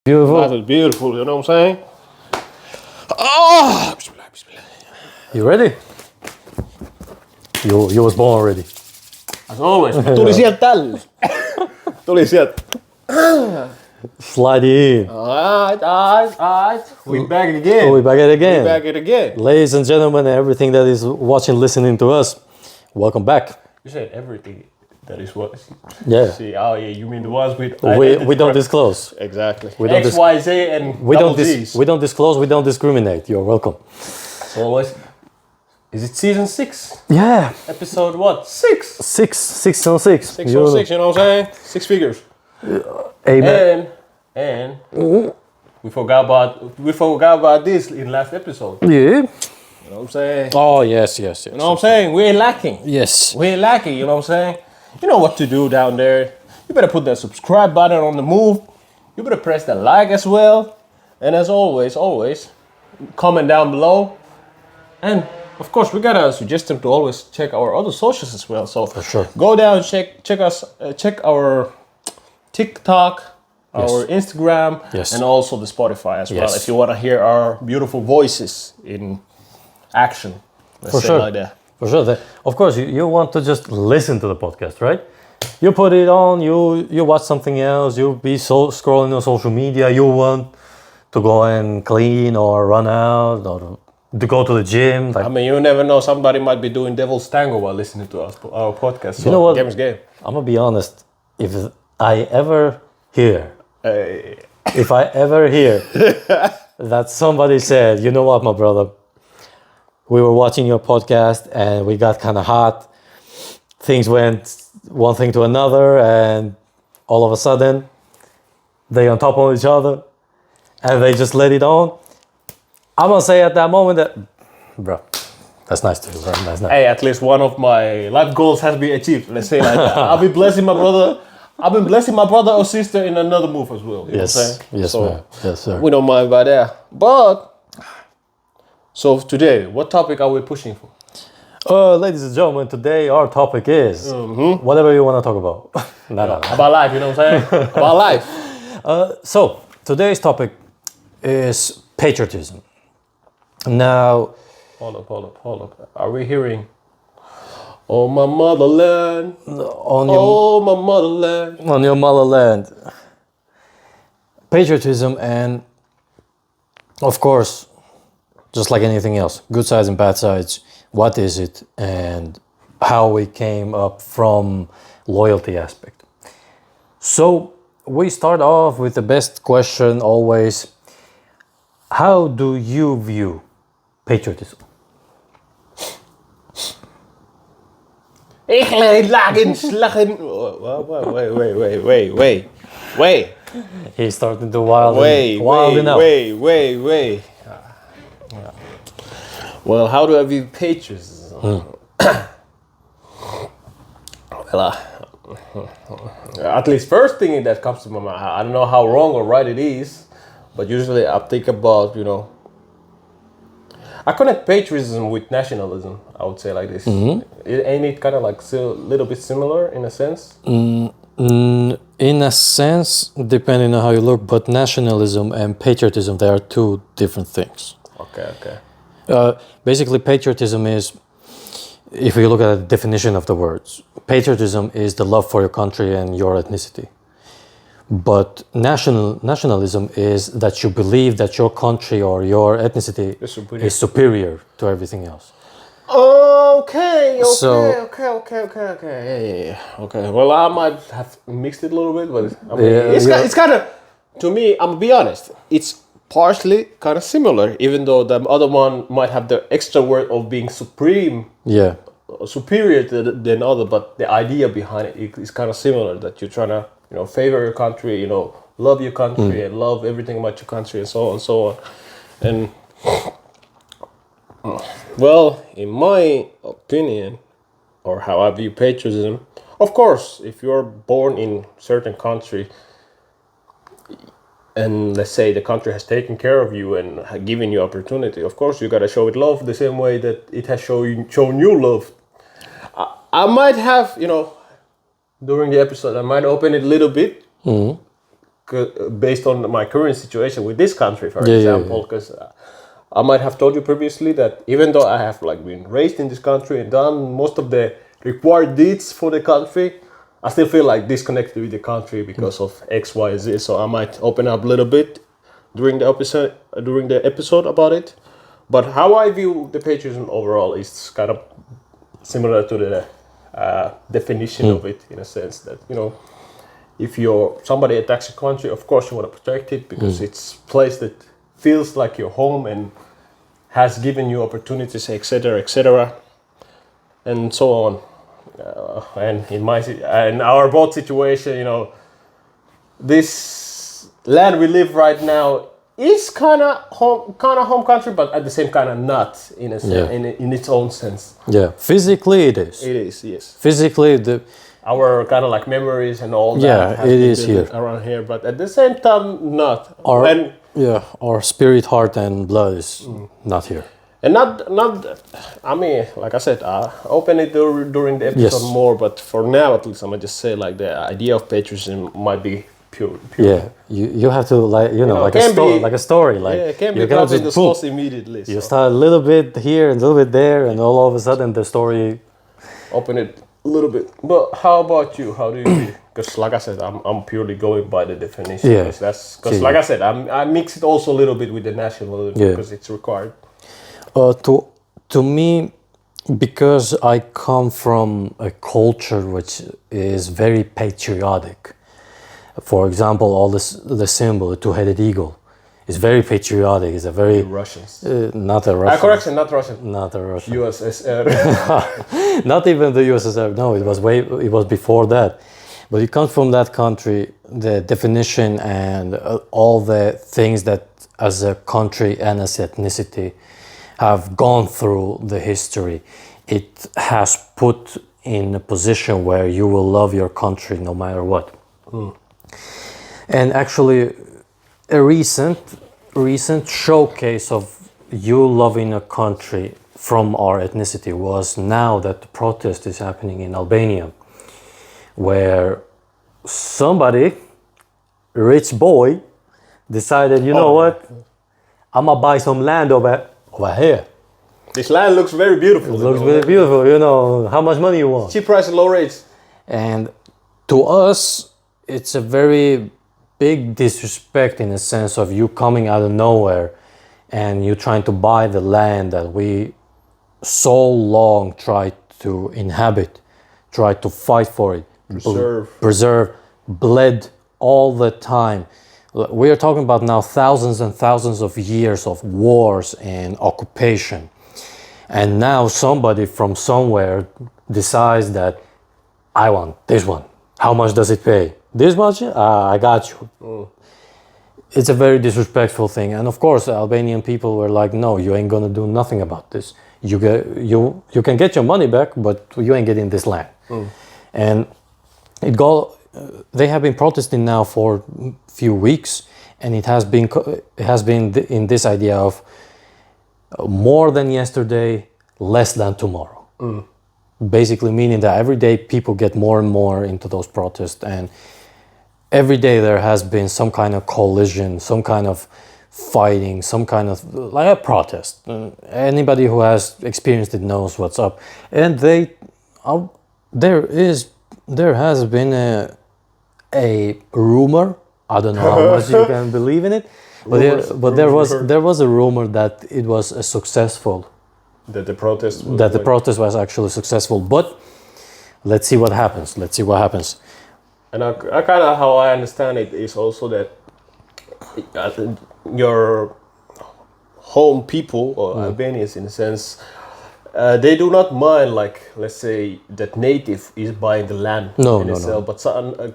Beautiful. That is beautiful, you know what I'm saying? Oh, bismillah, bismillah. You ready? You was born ready. As always, tuli sieltä. Tuli sieltä. Slide in. Alright. We back again. We back it again. We back it again. Ladies and gentlemen, and everything that is watching, listening to us, welcome back. You said everything that is what? Yeah. See, oh yeah, you mean the ones with... We don't disclose. Exactly. We don't X, Y, Z, and We double don't Gs. we don't disclose. We don't discriminate. You're welcome. So always... Is it season 6? Yeah. Episode what? 6? 6 on 6. 6 on 6, you know what I'm saying? 6 figures. Amen. And we forgot about this in last episode. Yeah. You know what I'm saying? Oh yes. You know what I'm saying? We're lacking. Yes. We're lacking, you know what I'm saying? You know what to do down there. You better put that subscribe button on the move. You better press that like as well. And as always, comment down below. And of course, we gotta suggest them to always check our other socials as well. So For sure. go down, check us, check our TikTok, our Instagram, and also the Spotify as well. If you wanna hear our beautiful voices in action, let's say like that. For sure. Of course, you want to just listen to the podcast, right? You put it on, you watch something else, you be scrolling on social media, you want to go and clean or run out or to go to the gym. I mean, you never know, somebody might be doing devil's tango while listening to our podcast. So you know what? Game is game. I'm gonna be honest, if I ever hear that somebody said, you know what, my brother, we were watching your podcast and we got kind of hot. Things went one thing to another, and all of a sudden, they on top of each other, and they just let it on. I'm gonna say at that moment that, bro, that's nice too, bro. That's nice. Hey, at least one of my life goals has been achieved. Let's say like that. I've been blessing my brother or sister in another move as well. You know what I'm saying? Yes, so man. Yes, sir. We don't mind about that. But so today, what topic are we pushing for? Ladies and gentlemen, today our topic is whatever you want to talk about. About life, you know what I'm saying? About life. So today's topic is patriotism. Now, Hold up. Are we hearing? Oh my motherland. on my motherland. on your motherland, patriotism, and of course, just like anything else, good sides and bad sides. What is it, and how we came up from loyalty aspect. So we start off with the best question always. How do you view patriotism? Ik lagen. Wait. He's starting to wild out. Wait. Well, how do I view patriotism? Well, at least first thing that comes to my mind, I don't know how wrong or right it is, but usually I think about, I connect patriotism with nationalism, I would say like this. Ain't it kind of like still a little bit similar in a sense? In a sense, depending on how you look, but nationalism and patriotism, they are two different things. Okay. Basically, patriotism is, if you look at the definition of the words, patriotism is the love for your country and your ethnicity. But nationalism is that you believe that your country or your ethnicity is superior to everything else. Okay. Yeah. Okay. Well, I might have mixed it a little bit, but I mean, it's kind of, to me, I'm gonna be honest, it's partially kind of similar, even though the other one might have the extra word of being superior than other, but the idea behind it is kind of similar, that you're trying to, favor your country, love your country and love everything about your country and so on. And well, in my opinion, or how I view patriotism, of course, if you're born in certain country, and let's say the country has taken care of you and given you opportunity, of course you gotta show it love the same way that it has shown you love. I might have, during the episode, I might open it a little bit, based on my current situation with this country, for Yeah, example, because I might have told you previously that even though I have like been raised in this country and done most of the required deeds for the country, I still feel like disconnected with the country because of X, Y, Z. So I might open up a little bit during the episode about it. But how I view the patriotism overall is kind of similar to the definition of it, in a sense that, you know, if somebody attacks a country, of course you want to protect it because it's a place that feels like your home and has given you opportunities, etc., and so on. And in our both situation, you know, this land we live right now is kind of home country, but at the same kind of not in a sense, in its own sense. Yeah, physically it is. It is, yes. Physically, our kind of like memories and all that. Yeah, it is here around here, but at the same time, not. Our spirit, heart, and blood is not here. And not. I mean, like I said, I open it during the episode more, but for now, at least, I'm gonna just say like the idea of patriotism might be pure. Yeah, you have to like like a story. Like it can be dropped in the sauce immediately. You start a little bit here and a little bit there, and all of a sudden the story. Open it a little bit. But how about you? How do you? Because like I said, I'm purely going by the definition. Yeah. Because like I said, I mix it also a little bit with the nationalism because it's required. To me, because I come from a culture which is very patriotic. For example, the symbol, the two-headed eagle, is very patriotic. It's a very Russians. Not a Russian. Correction, not Russian. Not a Russian. USSR. Not even the USSR. No, it was before that. But it comes from that country. The definition and all the things that, as a country and as ethnicity, have gone through the history. It has put in a position where you will love your country no matter what. And actually, a recent showcase of you loving a country from our ethnicity was now that the protest is happening in Albania, where somebody, rich boy, decided, you know what, I'm gonna buy some land over here. This land looks very beautiful. It looks very beautiful, you know, how much money you want? Cheap price and low rates. And to us, it's a very big disrespect in the sense of you coming out of nowhere and you trying to buy the land that we so long tried to inhabit, tried to fight for it, preserve, bled all the time. We are talking about now thousands and thousands of years of wars and occupation. And now somebody from somewhere decides that I want this one. How much does it pay? This much? I got you. It's a very disrespectful thing. And of course, Albanian people were like, no, you ain't gonna do nothing about this. You can get your money back, but you ain't getting this land. And they have been protesting now for a few weeks, and it has been in this idea of more than yesterday, less than tomorrow. Basically meaning that every day people get more and more into those protests, and every day there has been some kind of collision, some kind of fighting, some kind of like a protest. Anybody who has experienced it knows what's up. And there has been a rumor. I don't know how much you can believe in it, but there was a rumor that it was a successful. That the protest was actually successful. But let's see what happens. And I kind of, how I understand it is also that your home people or Albanians, in a sense, they do not mind, like, let's say that native is buying the land itself, but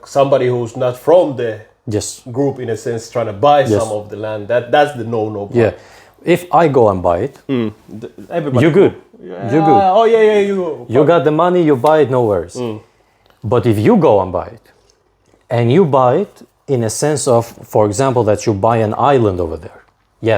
somebody who's not from the group, in a sense, trying to buy some of the land. That's the no-no part. Yeah. If I go and buy it, you're good. You're good. Oh yeah, you got the money, you buy it, no worries. But if you go and buy it, and you buy it in a sense of, for example, that you buy an island over there,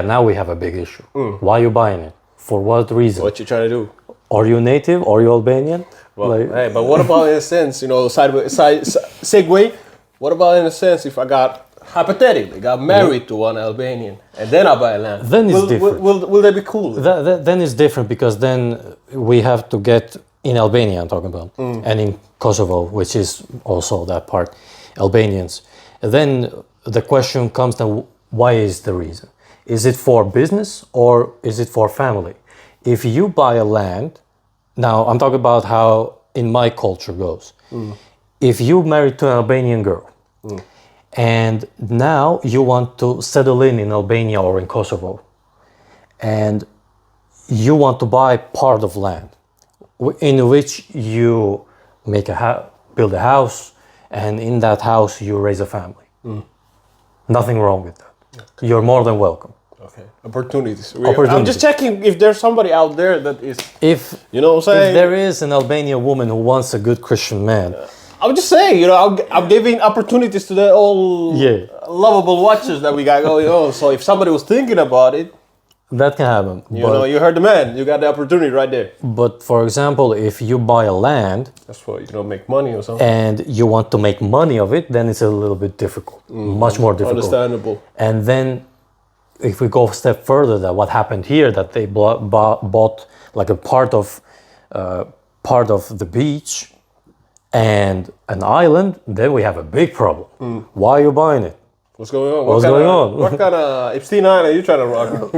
now we have a big issue. Why are you buying it? For what reason? What you trying to do? Are you native? Are you Albanian? Well, but what about in a sense, segue? What about in a sense if I got hypothetically got married to one Albanian and then I buy a land, Then it's different. Will they be cool with that? Then it's different because then we have to get in Albania, I'm talking about, and in Kosovo, which is also that part, Albanians. Then the question comes to why is the reason? Is it for business or is it for family? If you buy a land, now I'm talking about how in my culture goes. If you married to an Albanian girl and now you want to settle in Albania or in Kosovo and you want to buy part of land in which you make build a house, and in that house you raise a family. Nothing wrong with that. Okay. You're more than welcome. Okay, opportunities. I'm just checking if there's somebody out there that is. If you know what I'm saying, if there is an Albanian woman who wants a good Christian man. I'm just saying, I'm giving opportunities to the all lovable watchers that we got going on. So if somebody was thinking about it, that can happen. You heard the man. You got the opportunity right there. But for example, if you buy a land, that's for make money or something, and you want to make money of it, then it's a little bit difficult, much more difficult. Understandable. And then, if we go a step further, that what happened here, that they bought like a part of the beach and an island, then we have a big problem. Why are you buying it? What's going on? What's going on? What kind of Epstein Island are you trying to rock?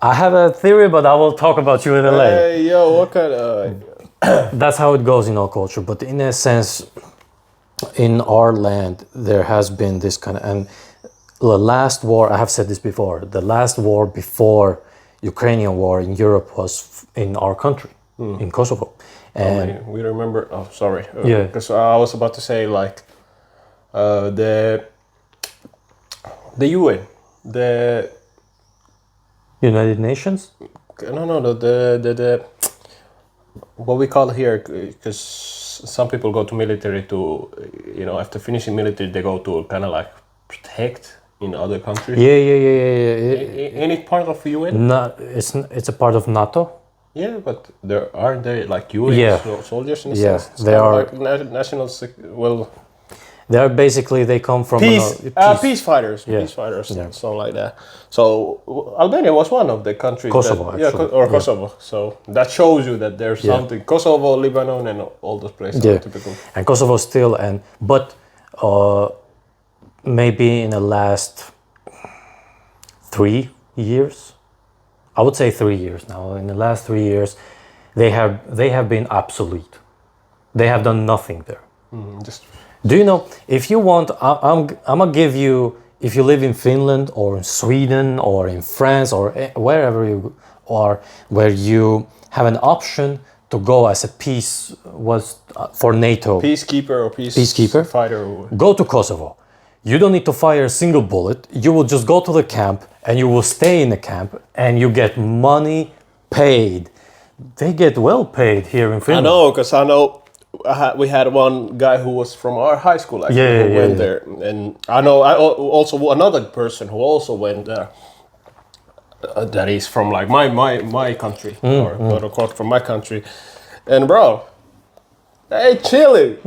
I have a theory, but I will talk about you in a later. Hey, yo, what kind of... That's how it goes in our culture. But in a sense, in our land, there has been this kind of... And the last war, I have said this before, the last war before Ukrainian war in Europe was in our country, in Kosovo. And we remember... Oh, sorry. Yeah. Because I was about to say, like, the UN, the United Nations? No, the what we call here, because some people go to military to, after finishing military, they go to kind of like protect in other countries. Yeah. Any part of UN? No, it's a part of NATO. Yeah, but aren't there like UN soldiers in a sense? They are like national. Well. They are basically, they come from peace fighters, something like that. So Albania was one of the countries. Kosovo, actually. Kosovo. So that shows you that there's something. Kosovo, Lebanon, and all those places are typical. And Kosovo still, but maybe in the last 3 years, I would say 3 years now. In the last 3 years, they have been obsolete. They have done nothing there. Do you know, if you want, I'm gonna give you, if you live in Finland or in Sweden or in France or wherever you are, where you have an option to go as a for NATO. Peacekeeper or peacekeeper fighter. Go to Kosovo. You don't need to fire a single bullet. You will just go to the camp and you will stay in the camp and you get money paid. They get well paid here in Finland. I know, because we had one guy who was from our high school actually who went there, and I also another person who also went there. That is from like my country, or quote unquote from my country, and bro, they chilling.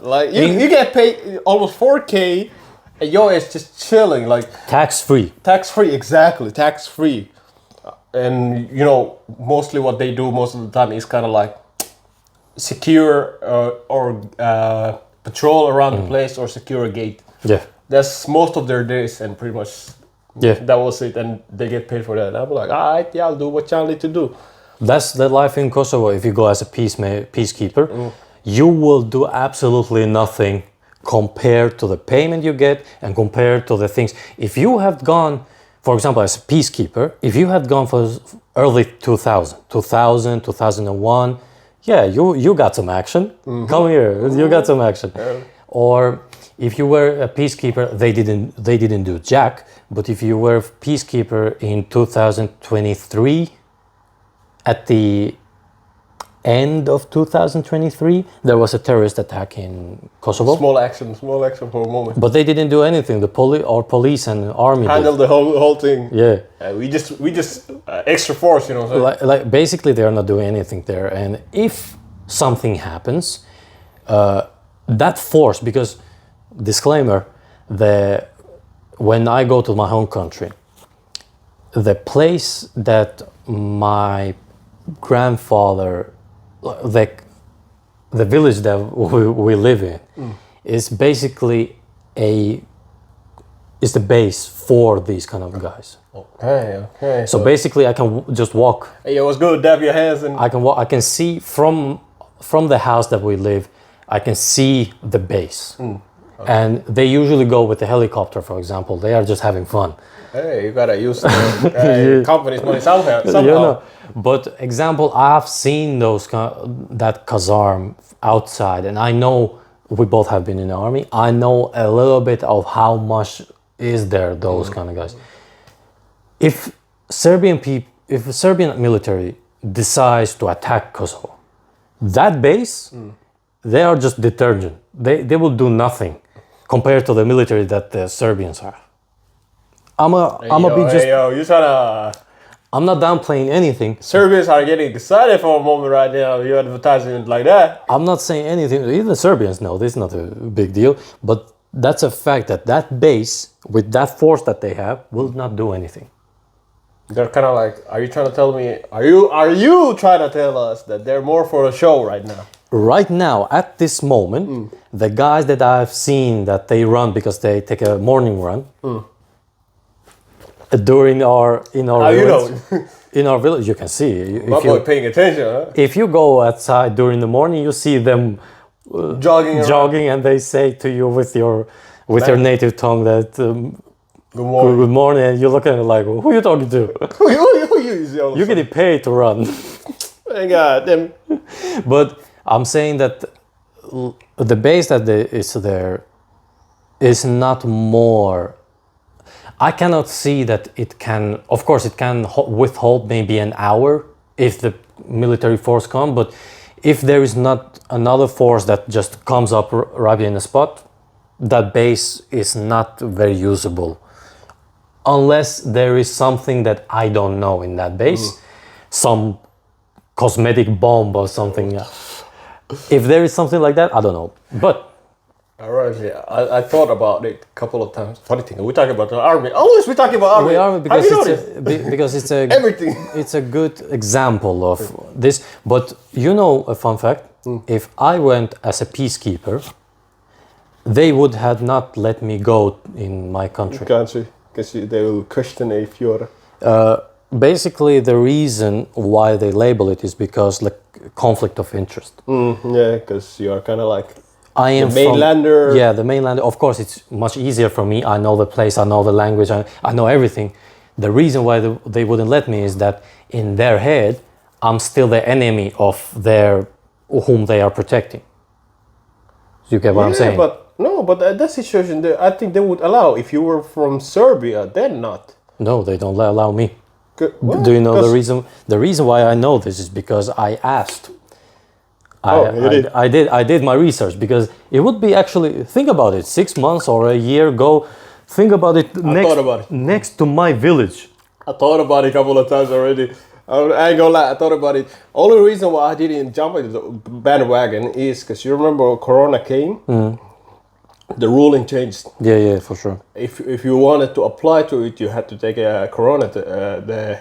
Like you get paid almost 4K, and yo is just chilling, like tax free, exactly, tax free, and mostly what they do most of the time is kind of like secure or patrol around the place or secure a gate. Yeah, that's most of their days, and pretty much that was it, and they get paid for that. And I'm like, all right, I'll do what y'all need to do. That's the life in Kosovo. If you go as a peacekeeper, you will do absolutely nothing compared to the payment you get and compared to the things. If you have gone, for example, as a peacekeeper, if you had gone for early 2001, you got some action. Come here, you got some action. Or if you were a peacekeeper, they didn't do jack. But if you were a peacekeeper in 2023, at the end of 2023, there was a terrorist attack in Kosovo. Small action for a moment. But they didn't do anything. The police and army handled the whole thing. Yeah. We just extra force, Like basically, they are not doing anything there. And if something happens, that force, because disclaimer, the when I go to my home country, the place that my grandfather, the village that we live in, is basically is the base for these kind of guys. Okay. So basically, I can just walk. Hey, it was good. Dab your hands and. I can walk. I can see from the house that we live. I can see the base, and they usually go with the helicopter, for example. They are just having fun. Hey, you gotta use the company's money somehow. But example, I've seen that kazarm outside, and I know we both have been in the army. I know a little bit of how much is there those kind of guys. If Serbian military decides to attack Kosovo, that base, they are just detergent. They will do nothing compared to the military that the Serbians are. I'm not downplaying anything. Serbians are getting excited for a moment right now. You're advertising like that. I'm not saying anything. Even Serbians know this is not a big deal. But that's a fact that base, with that force that they have, will not do anything. They're kind of like, are you trying to tell me? Are you trying to tell us that they're more for a show right now? Right now, at this moment, the guys that I've seen that they run because they take a morning run. During our village, in our village, you can see. My boy paying attention, huh? If you go outside during the morning, you see them jogging, and they say to you with your native tongue that good morning, and you look at it like, who are you talking to? Who you? You're getting paid to run. Thank God, them. But I'm saying that the base that is there is not more. I cannot see that it can. Of course, it can withhold maybe an hour if the military force come. But if there is not another force that just comes up right in the spot, that base is not very usable. Unless there is something that I don't know in that base, some cosmetic bomb or something. If there is something like that, I don't know. But Alright, I thought about it a couple of times. Funny thing, we talking about the army. Always we talking about army. We are because it's a everything. It's a good example of this. But you know a fun fact: if I went as a peacekeeper, they would have not let me go in my country. Because they will question if you're. Basically, the reason why they label it is because like conflict of interest. Yeah, because you are kind of like. I am the mainlander. The mainlander. Of course, it's much easier for me. I know the place, I know the language, I know everything. The reason why they wouldn't let me is that in their head, I'm still the enemy of whom they are protecting. You get what I'm saying? But that situation, I think they would allow. If you were from Serbia, then not. No, they don't allow me. What? Do you know the reason? The reason why I know this is because I asked. I did my research because it would be actually, think about it, 6 months or a year ago, think about it, next to my village. I thought about it a couple of times already. I ain't gonna lie, I thought about it. Only reason why I didn't jump into the bandwagon is because you remember when Corona came, the ruling changed. Yeah, for sure. If you wanted to apply to it, you had to take a Corona, the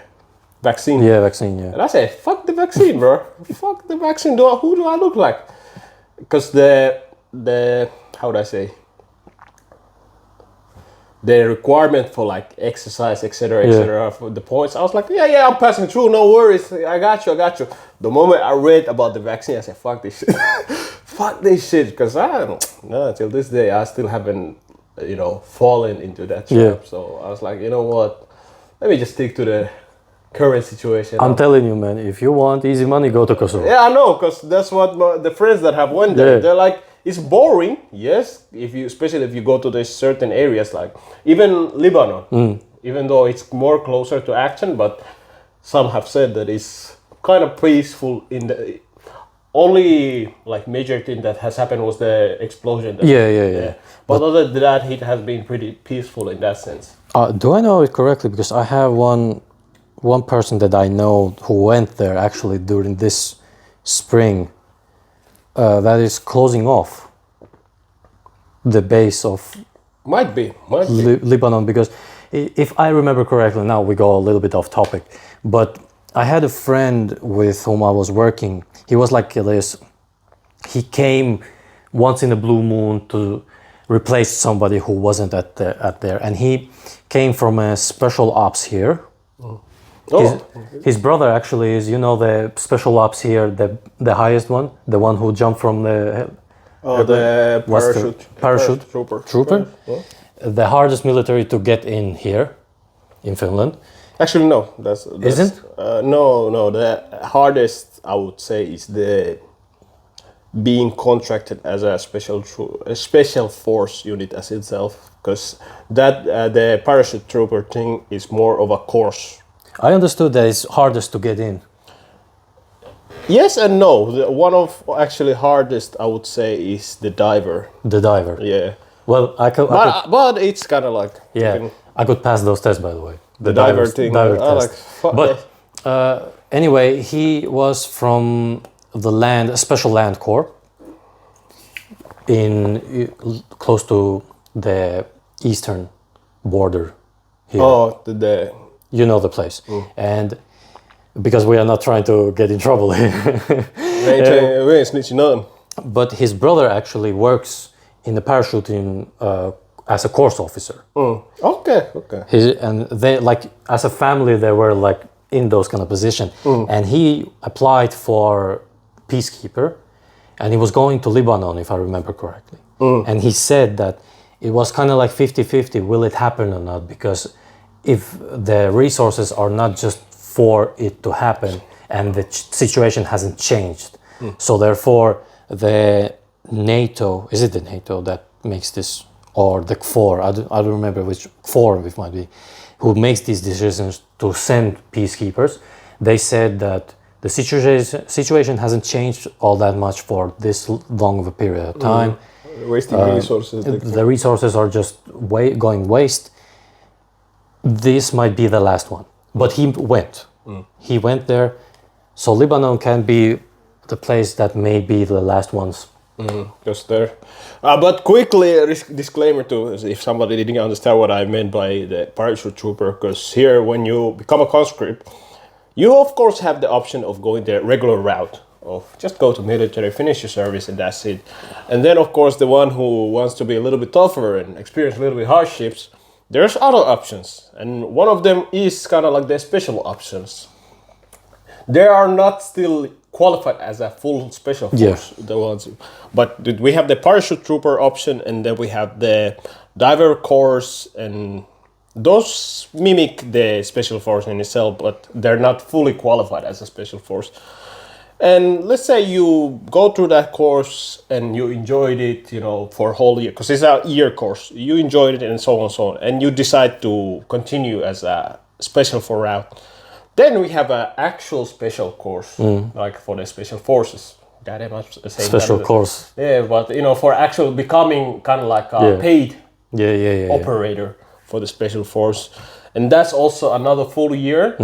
vaccine. Yeah, vaccine, yeah. And I said, fuck the vaccine, bro. Fuck the vaccine. Who do I look like? Because the how would I say? The requirement for like exercise, etc., for the points. I was like, yeah, I'm passing through. No worries. I got you. The moment I read about the vaccine, I said, fuck this shit. Fuck this shit. Because till this day, I still haven't, fallen into that trap. Yeah. So I was like, you know what? Let me just stick to the current situation. I'm telling you, man, if you want easy money, go to Kosovo. Yeah, I know, because that's what the friends that have went there, they're like, it's boring, yes, especially if you go to these certain areas, like even Lebanon, even though it's more closer to action, but some have said that it's kind of peaceful. In the only like major thing that has happened was the explosion. Yeah. But other than that, it has been pretty peaceful in that sense. Do I know it correctly? Because I have one person that I know who went there actually during this spring that is closing off the base of Might be. Lebanon, because if I remember correctly, now we go a little bit off topic, but I had a friend with whom I was working. He was like this. He came once in a blue moon to replace somebody who wasn't at there, and he came from a special ops here. His brother actually is, the special ops here, the highest one, the one who jumped from the the parachute trooper. Yeah. The hardest military to get in here, in Finland. Actually, no. That's Isn't? No. The hardest, I would say, is the being contracted as a special force unit as itself, because that the parachute trooper thing is more of a course. I understood that it's hardest to get in. Yes and no. One of actually hardest, I would say, is the diver. The diver. Yeah. Well, But it's kind of like I could pass those tests, by the way. The diver thing. Diver I test. But anyway, he was from the Special Land Corps in close to the eastern border here. Oh, the You know the place. And because we are not trying to get in trouble here. we ain't snitching nothing. But his brother actually works in the parachuting as a course officer. Okay. And they, like, as a family, they were like in those kind of position. And he applied for peacekeeper, and he was going to Lebanon, if I remember correctly. And he said that it was kind of like 50-50, will it happen or not? Because if the resources are not just for it to happen, and the situation hasn't changed. So therefore, the NATO, is it the NATO that makes this, or the KFOR, I don't remember which KFOR it might be, who makes these decisions to send peacekeepers, they said that the situation hasn't changed all that much for this long of a period of time. Wasting resources. The resources are just going waste. This might be the last one. But he went. He went there. So Lebanon can be the place that may be the last ones. Just there. But quickly, a disclaimer too, if somebody didn't understand what I meant by the parachute trooper, because here when you become a conscript, you of course have the option of going the regular route, of just go to military, finish your service, and that's it. And then of course the one who wants to be a little bit tougher and experience a little bit hardships, there's other options, and one of them is kind of like the special options. They are not still qualified as a full special force, the ones, but we have the parachute trooper option, and then we have the diver course, and those mimic the special force in itself, but they're not fully qualified as a special force. And let's say you go through that course and you enjoyed it, for a whole year, because it's a year course. You enjoyed it and so on, and you decide to continue as a special force route. Then we have an actual special course, like for the special forces. That am I saying special course. Yeah, but for actual becoming kind of like a paid operator for the special force, and that's also another full year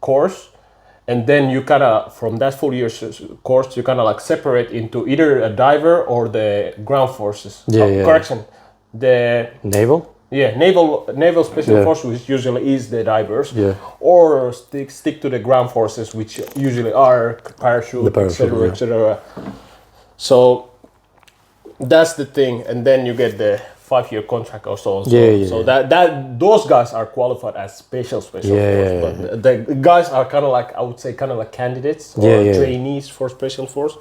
course. And then you kind of, from that full year course, you kind of like separate into either a diver or the ground forces. Correction, the naval. Yeah, naval special force, which usually is the divers, or stick to the ground forces, which usually are parachute, etc. So that's the thing, and then you get the 5-year contract or so. So that those guys are qualified as special force. But the guys are kind of like, I would say, kind of like candidates or trainees for special force.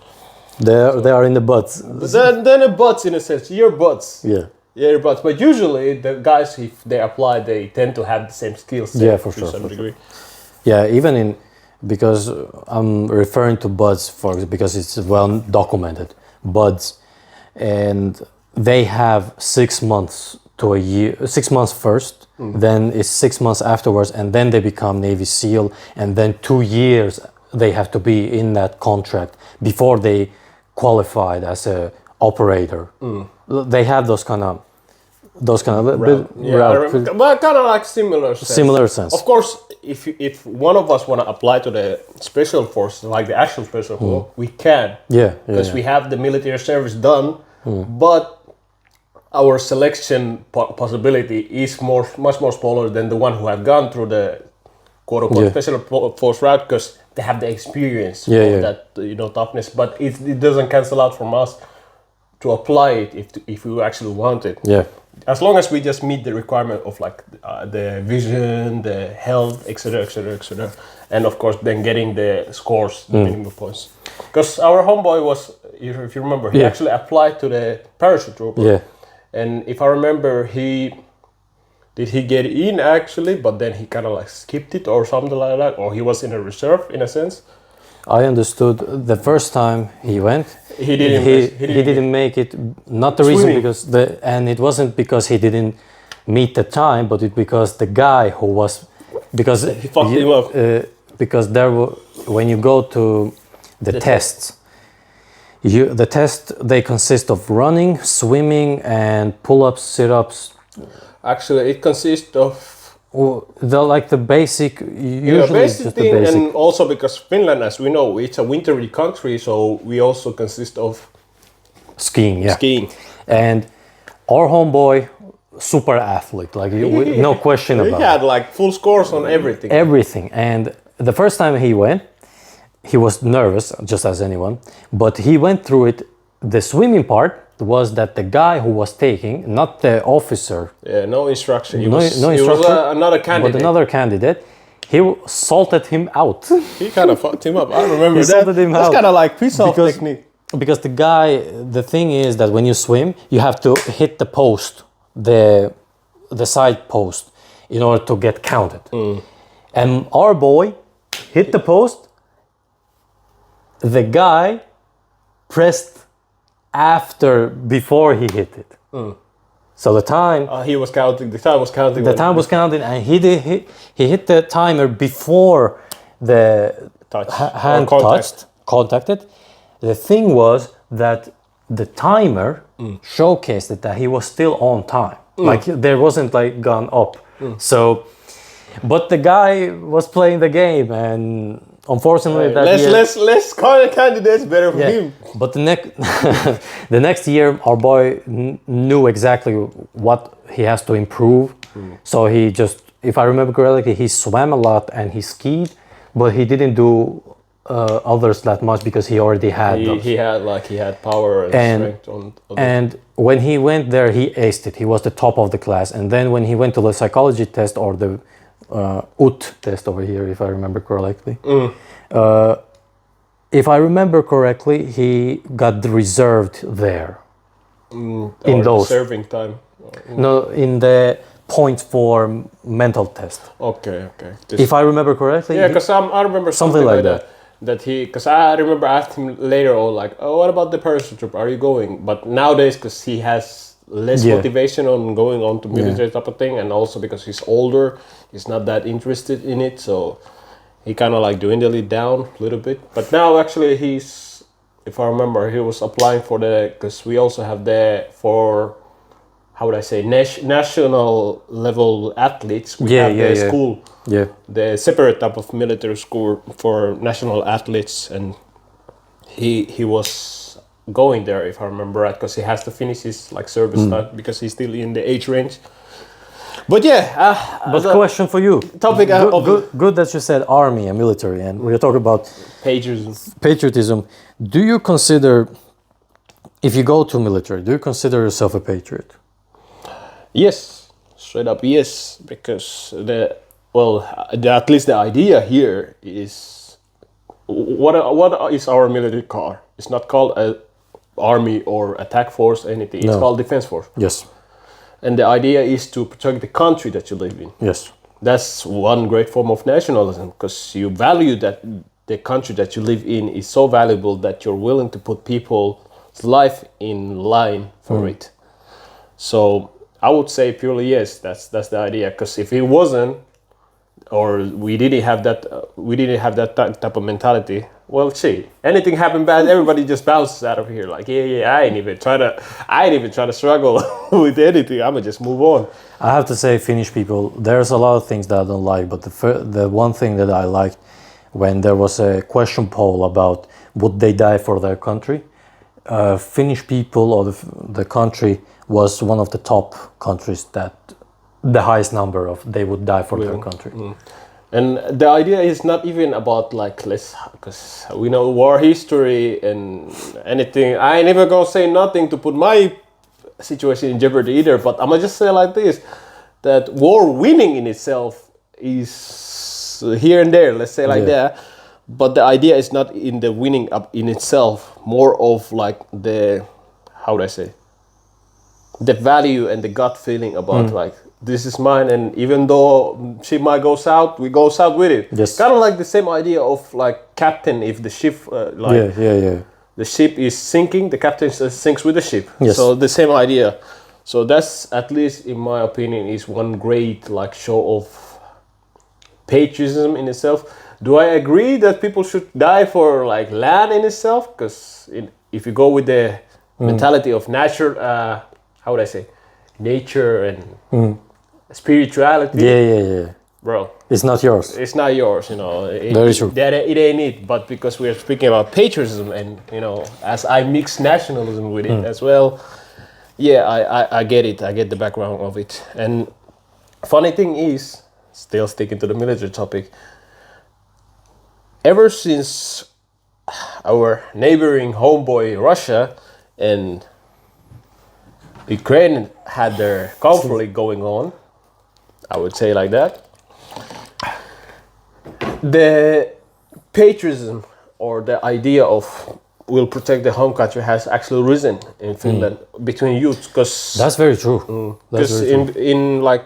They are in the butts. Then the butts, in a sense, your butts. Yeah, but usually the guys, if they apply, they tend to have the same skills. For sure. Yeah, even because I'm referring to buds because it's well documented. Buds, and they have 6 months to a year. 6 months first, then it's 6 months afterwards, and then they become Navy SEAL, and then 2 years they have to be in that contract before they qualified as a operator. They have those kind of but kind of like similar sense. Of course, if one of us want to apply to the special force, like the actual special force, we can. Because we have the military service done. But our selection possibility is much more smaller than the one who have gone through the quote unquote special force route, because they have the experience of that toughness. But it doesn't cancel out from us to apply it if we actually want it. Yeah. As long as we just meet the requirement of like the vision, the health, etc., etc., etc., and of course then getting the scores, the minimum points. Because our homeboy was, if you remember, he actually applied to the parachute trooper. Yeah. And if I remember, did he get in actually, but then he kind of like skipped it or something like that, or he was in a reserve in a sense. I understood the first time he went. He didn't make it. Not the reason because and it wasn't because he didn't meet the time, but it because the guy who was because he fucked him up. Because there were, when you go to the tests, the test they consist of running, swimming, and pull-ups, sit-ups. Actually, it consists of the basic, usually basic just thing, the basic. and also because Finland, as we know, it's a wintry country, so we also consist of skiing. Skiing. And our homeboy, super athlete, like no question about it. He had like full scores on everything. Everything. And the first time he went, he was nervous, just as anyone, but he went through it. The swimming part was that the guy who was taking, not the officer. Yeah, no instruction. No instruction. Was another candidate. But another candidate. He salted him out. He kind of fucked him up. I remember he that. Salted him That's out. kind of like piss-off technique. Because the thing is that when you swim, you have to hit the post, the side post, in order to get counted. And our boy hit the post. The guy pressed before he hit it. So the time he was counting. The time was counting. The time was counting, and he hit the timer before the hand contacted. The thing was that the timer showcased that he was still on time. Like there wasn't like gone up. So, but the guy was playing the game, and unfortunately, less candidates better for him. But the next year, our boy knew exactly what he has to improve. So he just, if I remember correctly, he swam a lot and he skied, but he didn't do others that much because he already had those. He had power and strength on and when he went there, he aced it. He was the top of the class. And then when he went to the psychology test or the UT test over here, if I remember correctly. If I remember correctly, he got reserved there. In those serving time. No, in the points for mental test. Okay. If I remember correctly. Yeah, because I remember something like that. Because I remember asking him later on, like, oh, what about the parachute trip? Are you going? But nowadays, because he has less motivation on going on to military type of thing, and also because he's older, he's not that interested in it, so he kind of like dwindled it down a little bit. But now actually he's, if I remember, he was applying for because we also have how would I say, national level athletes. We have the school, the separate type of military school for national athletes, and he was going there, if I remember right, because he has to finish his like service time because he's still in the age range. But but question for you. Topic good that you said army and military, and we're talking about patriotism. Do you consider, if you go to military, do you consider yourself a patriot? Yes, straight up yes, because at least the idea here is what is our military car? It's not called a army or attack force or anything. It's called defense force. Yes. And the idea is to protect the country that you live in. Yes. That's one great form of nationalism, because you value that the country that you live in is so valuable that you're willing to put people's life in line for it. So I would say purely yes, that's the idea. Because if it wasn't, or we didn't have that type of mentality, well, anything happen bad, everybody just bounces out of here. Like, I ain't even try to struggle with anything. I'ma just move on. I have to say, Finnish people, there's a lot of things that I don't like, but the one thing that I liked when there was a question poll about would they die for their country, Finnish people or the country was one of the top countries that the highest number of they would die for their country. And the idea is not even about like because we know war history and anything. I ain't even gonna say nothing to put my situation in jeopardy either. But I'm gonna just say like this: that war winning in itself is here and there. Let's say like that. But the idea is not in the winning up in itself. More of like the how would I say the value and the gut feeling about like this is mine, and even though ship might go south, we go south with it. Yes. Kind of like the same idea of like captain. If the ship the ship is sinking, the captain sinks with the ship. Yes. So the same idea. So that's, at least in my opinion, is one great like show of patriotism in itself. Do I agree that people should die for like land in itself? Because if you go with the mentality of natural, how would I say, nature and spirituality, bro, it's not yours. it's not yours. You know, Very true. It ain't it. But because we're speaking about patriotism, and you know, as I mix nationalism with it as well, I get it. I get the background of it. And funny thing is, still sticking to the military topic. Ever since our neighboring homeboy Russia and Ukraine had their conflict going on, I would say like that, the patriotism or the idea of we'll protect the home country has actually risen in Finland between youth. Because That's very true. because in like,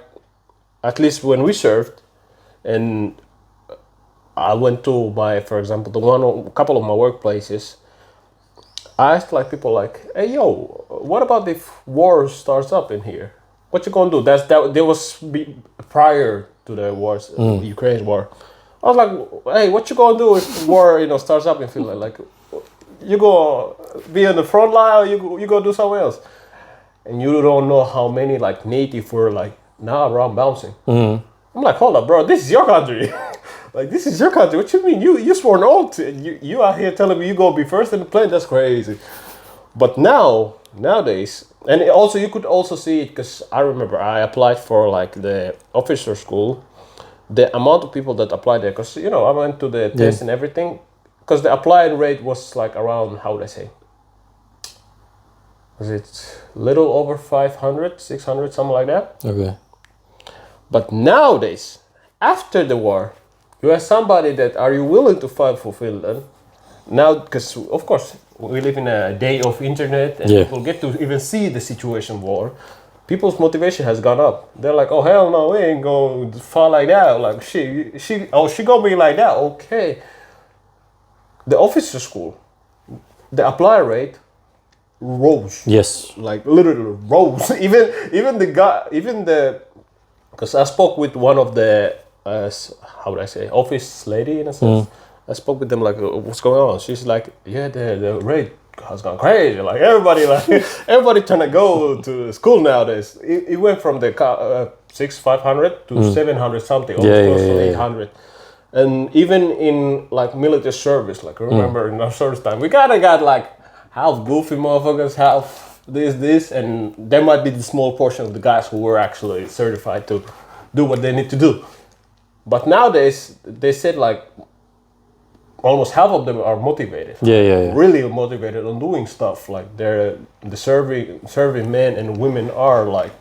at least when we served, and I went to for example, a couple of my workplaces. I asked like people like, "Hey, yo, what about if war starts up in here? What you gonna do?" There was prior to the wars, Ukraine war. I was like, "Hey, what you gonna do if war, starts up in Finland? Like, you gonna be on the front line, or you gonna do something else?" And you don't know how many like native were like, "Nah, bro, I'm bouncing." I'm like, "Hold up, bro, this is your country." Like, this is your country. What you mean? You swore an oath. You out here telling me you gonna be first in the plane? That's crazy. But nowadays, and also you could also see it, because I remember I applied for like the officer school. The amount of people that applied there, because I went to the test and everything, because the applying rate was like around, how would I say? Was it little over 500, 600, something like that? Okay. But nowadays, after the war, you are somebody that are you willing to fight for Finland? Now, because of course we live in a day of internet and people get to even see the situation war. People's motivation has gone up. They're like, "Oh hell no, we ain't gonna fight like that." Like she gonna be like that. Okay. The officer school, the apply rate rose. Yes. Like literally rose. Because I spoke with one of the how would I say, office lady in a sense. I spoke with them like, "What's going on?" She's like, "Yeah, the rate has gone crazy. Like everybody trying to go to school nowadays. It went from the 500 to 700 something, almost close to 800." And even in like military service, like I remember in our service time, we kind of got like half goofy motherfuckers, half this, and there might be the small portion of the guys who were actually certified to do what they need to do. But nowadays, they said like almost half of them are motivated. Really motivated on doing stuff. Like the serving men and women are like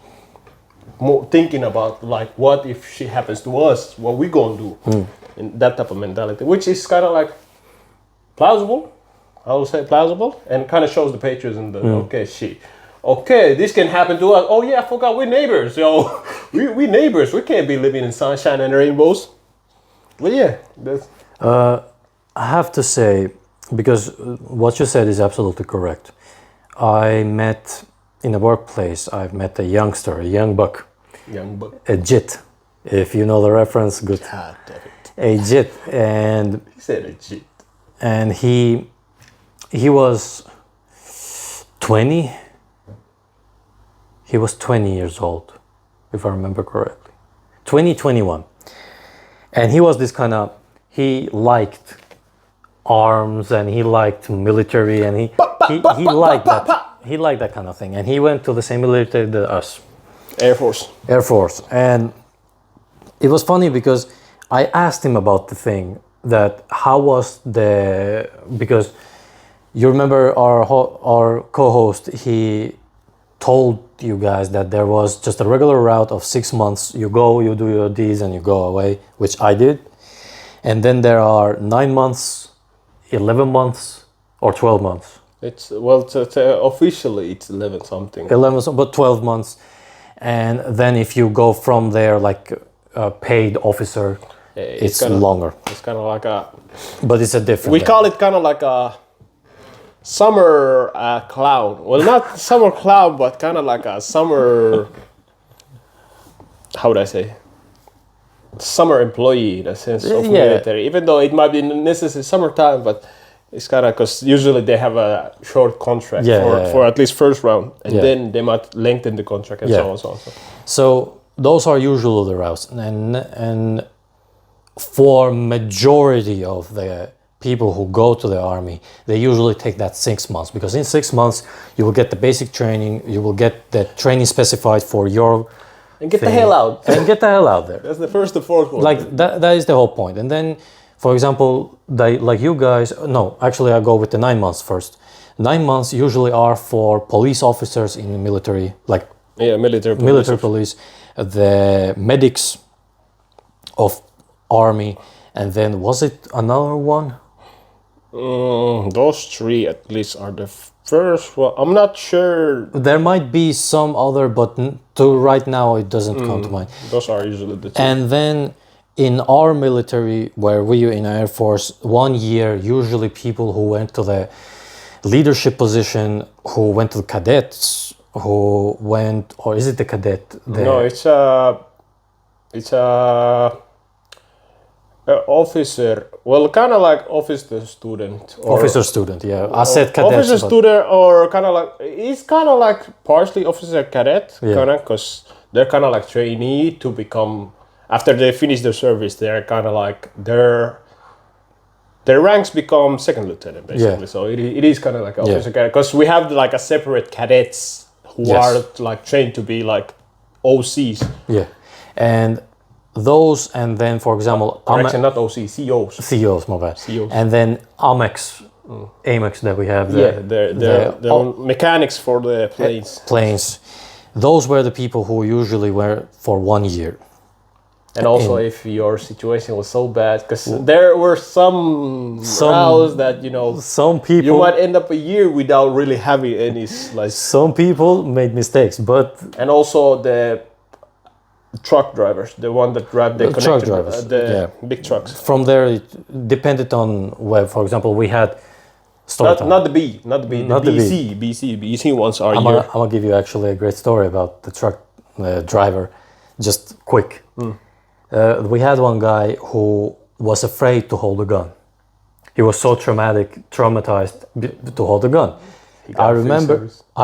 more thinking about like, what if shit happens to us? What we gonna do? And that type of mentality, which is kind of like plausible. I would say plausible, and kind of shows the patriotism. Okay, this can happen to us. Oh yeah, I forgot we're neighbors, yo. we neighbors. We can't be living in sunshine and rainbows. But yeah, that's... I have to say, because what you said is absolutely correct. I met in a workplace. I've met a youngster, a young buck, a jit. If you know the reference, good. God damn it. A jit, and He said a jit. And he was 20. He was 20 years old, if I remember correctly. 21. And he was this kind of, he liked arms and he liked military and he liked that. He liked that kind of thing, and he went to the same military as us. Air Force. Air Force. And it was funny because I asked him about the thing that how was the, because you remember our co-host, he told you guys that there was just a regular route of 6 months. You go, you do your deeds and you go away, which I did. And then there are 9 months, 11 months or 12 months. It's, well, officially it's 11 something. 11, but 12 months. And then if you go from there like a paid officer, it's longer. It's kind of like a... But it's a different... We call it kind of like a summer clown. Well, not summer clown, but kind of like a summer... How would I say? Summer employee in a sense of military. Even though it might be necessarily summertime, but it's kind of because usually they have a short contract for at least first round, and then they might lengthen the contract and so on and so on. So those are usually the routes, and for majority of the people who go to the army, they usually take that 6 months, because in 6 months you will get the basic training, you will get the training specified for your and get the hell out. And get the hell out there. That's the first and fourth one. Like that is the whole point. And then, for example, they, like you guys, no, actually I go with the 9 months first. 9 months usually are for police officers in the military, like military police, the medics of army, and then was it another one? Those three at least are the first one. I'm not sure. There might be some other, but to right now it doesn't come to mind. Those are usually the two. And then in our military, where we in Air Force, 1 year, usually people who went to the leadership position, who went to the cadets, who went, or is it the cadet? No, it's a officer. Well, kind of like officer student. Officer student, yeah. I said cadet. Officer student, or kind of like, it's kind of like partially officer cadet, kind of, because they're kind of like trainee to become, after they finish their service, they're kind of like, their ranks become second lieutenant, basically. So it is kind of like officer cadet, because we have like a separate cadets who are like trained to be like OCs. Yeah, and those, and then for example, actually not OC, COs. COs, my bad. COs. And then Amex that we have. The mechanics for the planes. Planes. Those were the people who usually were for 1 year. And also, if your situation was so bad, because there were some routes that, you know, some people, you might end up a year without really having any, like. Some people made mistakes, but. And also the truck drivers, the one that drive the truck drivers, big trucks. From there, it depended on where. For example, we had. Not the BC ones are. I'm gonna give you actually a great story about the truck driver, just quick. We had one guy who was afraid to hold a gun. He was so traumatized to hold a gun. I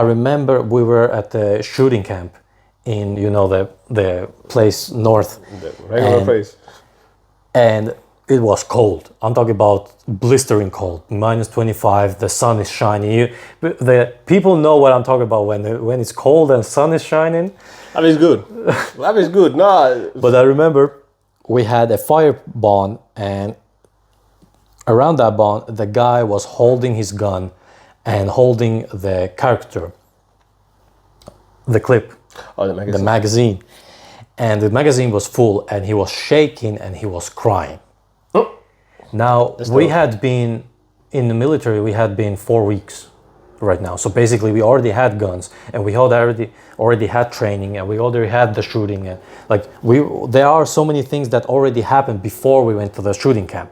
remember we were at the shooting camp in, you know, the place north. The regular place. And it was cold. I'm talking about blistering cold, -25. The sun is shining. The people know what I'm talking about when it's cold and sun is shining. That is good. That is good. No. But I remember we had a fire bond, and around that bond, the guy was holding his gun and holding the character, the clip, the magazine. And the magazine was full, and he was shaking and he was crying. Now, we had been in the military, we had been 4 weeks right now. So basically we already had guns, and we already had training, and we already had the shooting, and like there are so many things that already happened before we went to the shooting camp.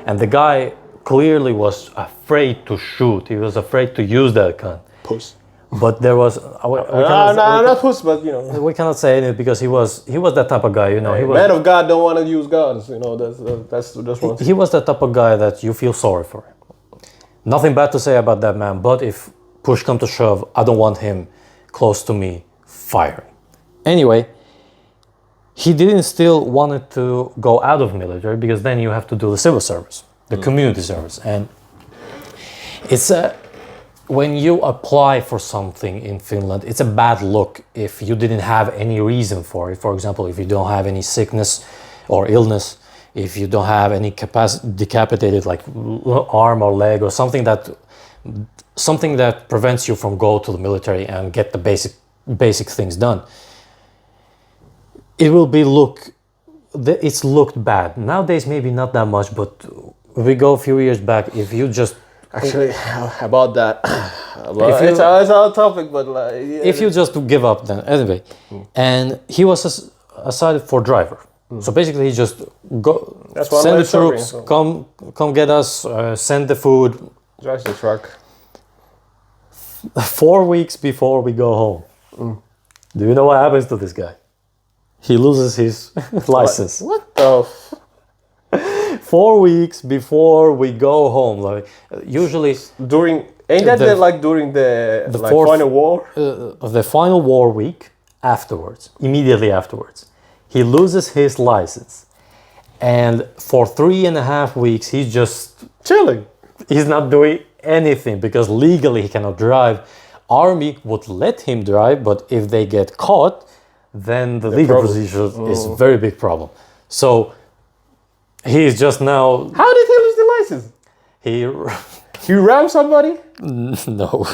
And the guy clearly was afraid to shoot. He was afraid to use that gun. Puss. But there was not puss, but you know, we cannot say it because he was that type of guy, you know. He was, man of God don't want to use guns, you know. That's one. He was the type of guy that you feel sorry for him. Nothing bad to say about that man, but if push come to shove, I don't want him close to me firing. Anyway, he didn't still wanted to go out of military, because then you have to do the civil service, the community service, and it's when you apply for something in Finland, it's a bad look if you didn't have any reason for it. For example, if you don't have any sickness or illness, if you don't have any decapitated like arm or leg or something that prevents you from go to the military and get the basic things done, it will be it's looked bad. Nowadays maybe not that much, but we go a few years back, if you just Actually, about that, it's our topic, but like, yeah. If you just give up, then anyway. And he was assigned for driver. So basically, he just send the troops, come get us, send the food. Drives the truck. 4 weeks before we go home, do you know what happens to this guy? He loses his license. What the? 4 weeks before we go home, like usually during during the final war? The final war week afterwards, immediately afterwards, he loses his license, and for 3.5 weeks he's just chilling. He's not doing anything because legally he cannot drive. Army would let him drive, but if they get caught, then the legal procedure is a very big problem. So he's just now. How did he lose the license? He rammed somebody? No.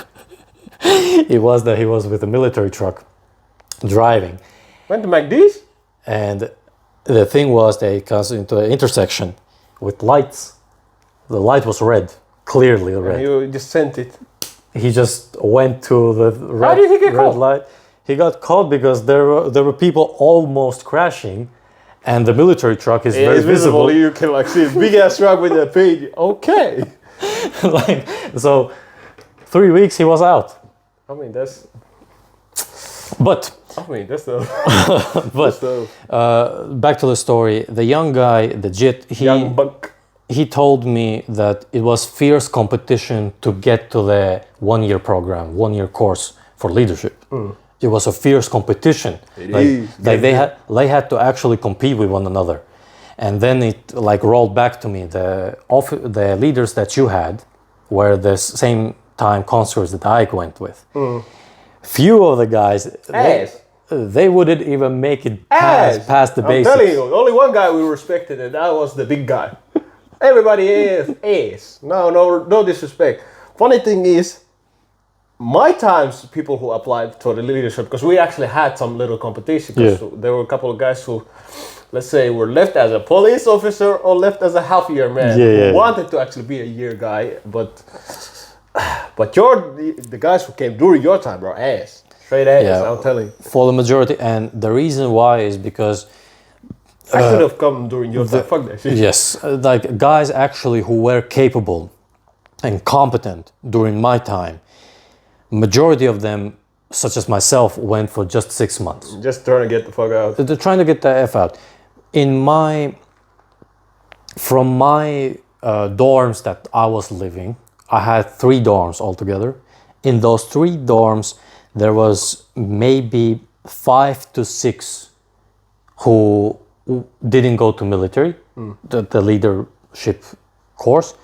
It was that he was with a military truck driving. Went to McD's? And the thing was they got into an intersection with lights. The light was red, clearly red. And you just sent it. He just went to the red, How did he get red caught? light. He got caught because there were people almost crashing. And the military truck is very visible. You can like see a big ass truck with a page. Okay. So 3 weeks he was out. I mean that's. But back to the story. The young guy, the JIT, he told me that it was fierce competition to get to the 1-year program, 1-year course for leadership. It was a fierce competition. They had to actually compete with one another. And then it like rolled back to me. The leaders that you had were the same time conscripts that I went with. Few of the guys, they wouldn't even make it past the basics. I'm telling you, only one guy we respected, and that was the big guy. Everybody is. No disrespect. Funny thing is, my times, people who applied for the leadership, because we actually had some little competition, because there were a couple of guys who, let's say, were left as a police officer or left as a half-year man who wanted to actually be a year guy, but the guys who came during your time bro, straight ass, I'm telling you. For the majority, and the reason why is because I should have come during your time. Fuck that shit. Yes, like guys actually who were capable and competent during my time. Majority of them, such as myself, went for just 6 months. Just trying to get the fuck out. They're trying to get the F out. From my dorms that I was living, I had 3 dorms altogether. In those 3 dorms, there was maybe 5 to 6 who didn't go to military, the leadership course,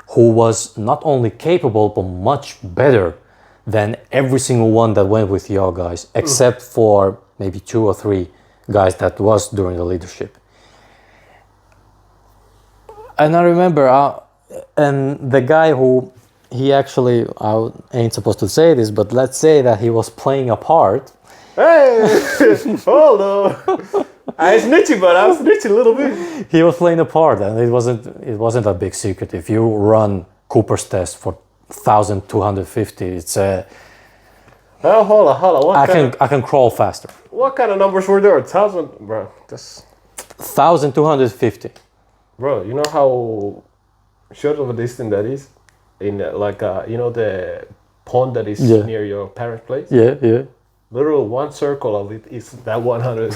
who was not only capable, but much better than every single one that went with your guys, except for maybe 2 or 3 guys that was during the leadership. And I remember, and the guy who, he actually, I ain't supposed to say this, but let's say that he was playing a part. Hey, hold on. I was snitching, but I was snitching a little bit. He was playing a part, and it wasn't a big secret. If you run Cooper's test for 1,250, it's a. Oh, hold on. I can crawl faster. What kind of numbers were there? 1,000, bro. That's 1,250. Bro, you know how short of a distance that is? In the pond that is near your parents' place? Yeah. Literally one circle of it is that 100.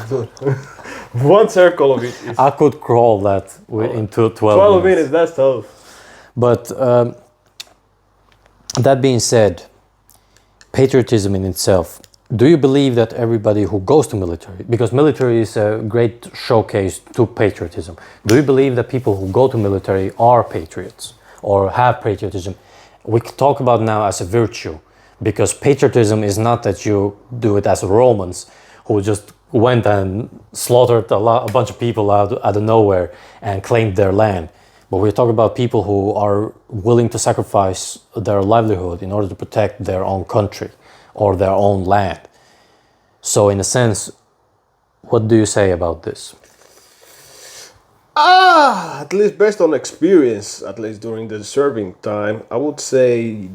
One circle of it is. I could crawl that into 12 12 minutes, that's tough. But that being said, patriotism in itself, do you believe that everybody who goes to military, because military is a great showcase to patriotism, do you believe that people who go to military are patriots or have patriotism? we talk about now as a virtue, because patriotism is not that you do it as Romans who just went and slaughtered a bunch of people out of nowhere and claimed their land. But we're talking about people who are willing to sacrifice their livelihood in order to protect their own country or their own land. So in a sense, what do you say about this? At least based on experience, at least during the serving time, I would say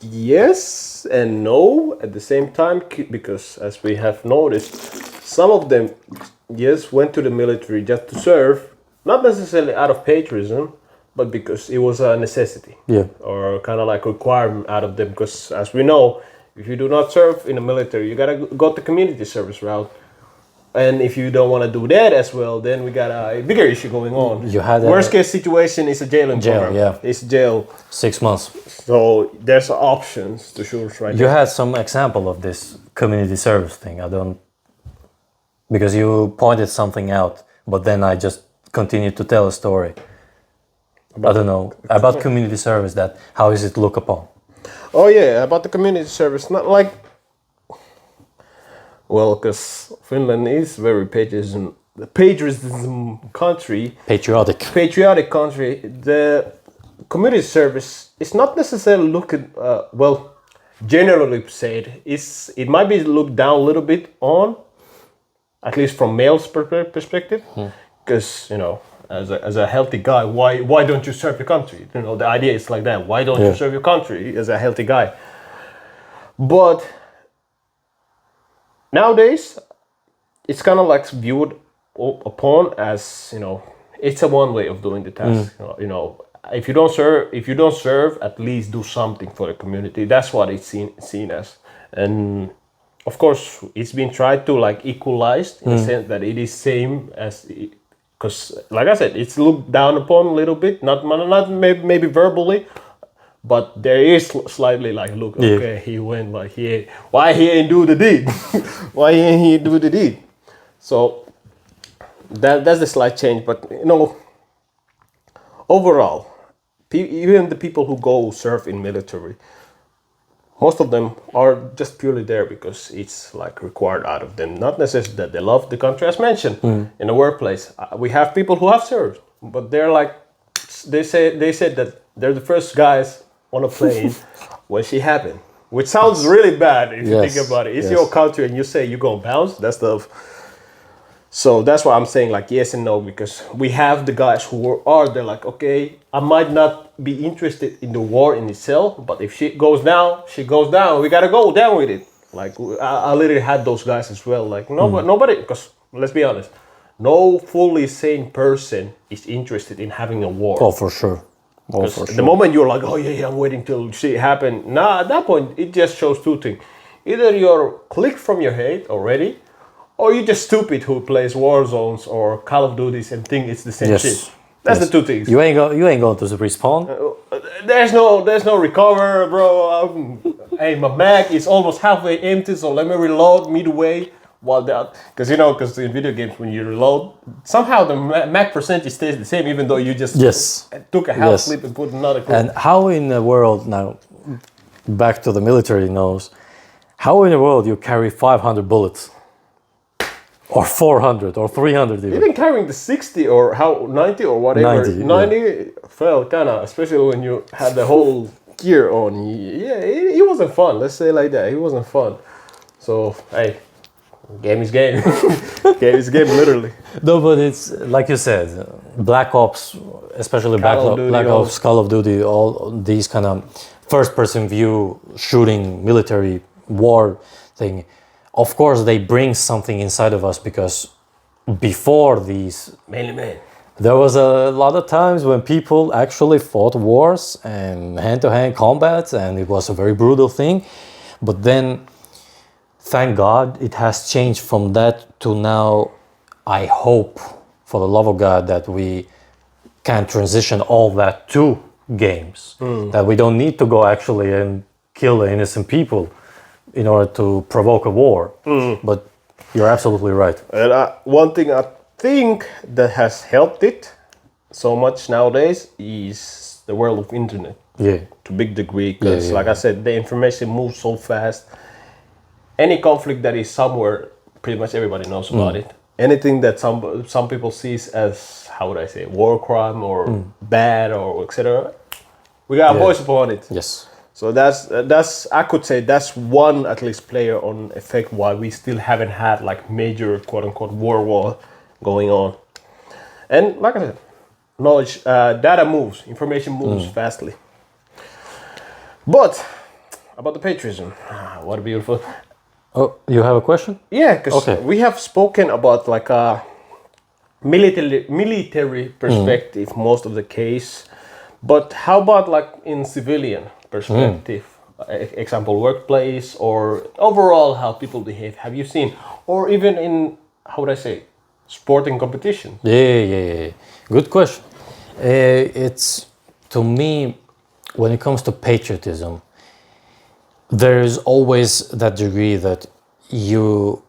yes and no at the same time, because as we have noticed, some of them, yes, went to the military just to serve, not necessarily out of patriotism, but because it was a necessity. Yeah. Or kind of like requirement out of them, because as we know, if you do not serve in the military, you gotta go the community service route. And if you don't want to do that as well, then we got a bigger issue going on. You had worst case situation is a jailing program. Yeah. It's jail. 6 months. So there's options to choose right You there. had some example of this community service thing. I don't, because you pointed something out, but then I just continued to tell a story. I don't know about community service. That how is it looked upon? Oh yeah, about the community service. Not like, well, because Finland is very patriotism country. Patriotic country. The community service is not necessarily looked generally said, it might be looked down a little bit on, at least from male's perspective, because as a healthy guy, why don't you serve your country? The idea is like that. Why don't you serve your country as a healthy guy? But nowadays, it's kind of like viewed upon as it's a one way of doing the task. If you don't serve, at least do something for the community. That's what it's seen as. And of course, it's been tried to like equalized in the sense that it is same as, because like I said, it's looked down upon a little bit, not maybe verbally, but there is slightly like, look, okay, he went, but why he ain't do the deed? Why ain't he do the deed? So that's the slight change. But overall, even the people who go serve in military, most of them are just purely there because it's like required out of them. Not necessarily that they love the country, as mentioned in the workplace. We have people who have served, but they're like, they said that they're the first guys on a plane when she happened, which sounds really bad if you think about it. It's your country and you say you're gonna bounce. That's the. So that's why I'm saying like yes and no, because we have the guys who are there like, okay, I might not be interested in the war in itself, but if shit goes down, she goes down. We gotta go down with it. Like I literally had those guys as well. Like nobody, because let's be honest, no fully sane person is interested in having a war. Oh, for sure. The moment you're like, oh yeah, I'm waiting till shit happen. Nah, at that point, it just shows two things. Either you're clicked from your head already, or you're just stupid who plays war zones or Call of Duties and think it's the same shit. That's the two things. You ain't going to respawn. There's no recover, bro. Hey, my mag is almost halfway empty, so let me reload midway. Because in video games when you reload, somehow the mag percentage stays the same, even though you just took a half clip and put another clip. And how in the world now? Back to the military knows. How in the world you carry 500 bullets? Or 400 or 300 even carrying the 60 or 90 or whatever. 90 felt kind of, especially when you had the whole gear on. Yeah, it wasn't fun. Let's say it like that. It wasn't fun. So, hey, game is game. Game is game, literally. No, but it's like you said, Black Ops, especially Black Ops, Call of Duty, all these kind of first-person view shooting military war thing. Of course, they bring something inside of us because before these, there was a lot of times when people actually fought wars and hand-to-hand combats, and it was a very brutal thing. But then, thank God, it has changed from that to now. I hope, for the love of God, that we can transition all that to games. That we don't need to go actually and kill the innocent people in order to provoke a war. But you're absolutely right. And one thing I think that has helped it so much nowadays is the world of internet. Yeah. to big degree, because Yeah, like I said, the information moves so fast. Any conflict that is somewhere, pretty much everybody knows about it. Anything that some people sees as, how would I say, war crime or bad or etc., we got a Yeah. voice upon it. Yes. So that's I could say that's one at least player on effect why we still haven't had like major quote unquote war going on. And like I said, knowledge, data moves, information moves fastly. But about the patriotism, what a beautiful. Oh, you have a question? Yeah, because Okay. we have spoken about like a military perspective most of the case, but how about like in civilian perspective? Example, workplace or overall how people behave. Have you seen, or even in, how would I say, sporting competition? Yeah. Good question. It's, to me, when it comes to patriotism, there is always that degree that you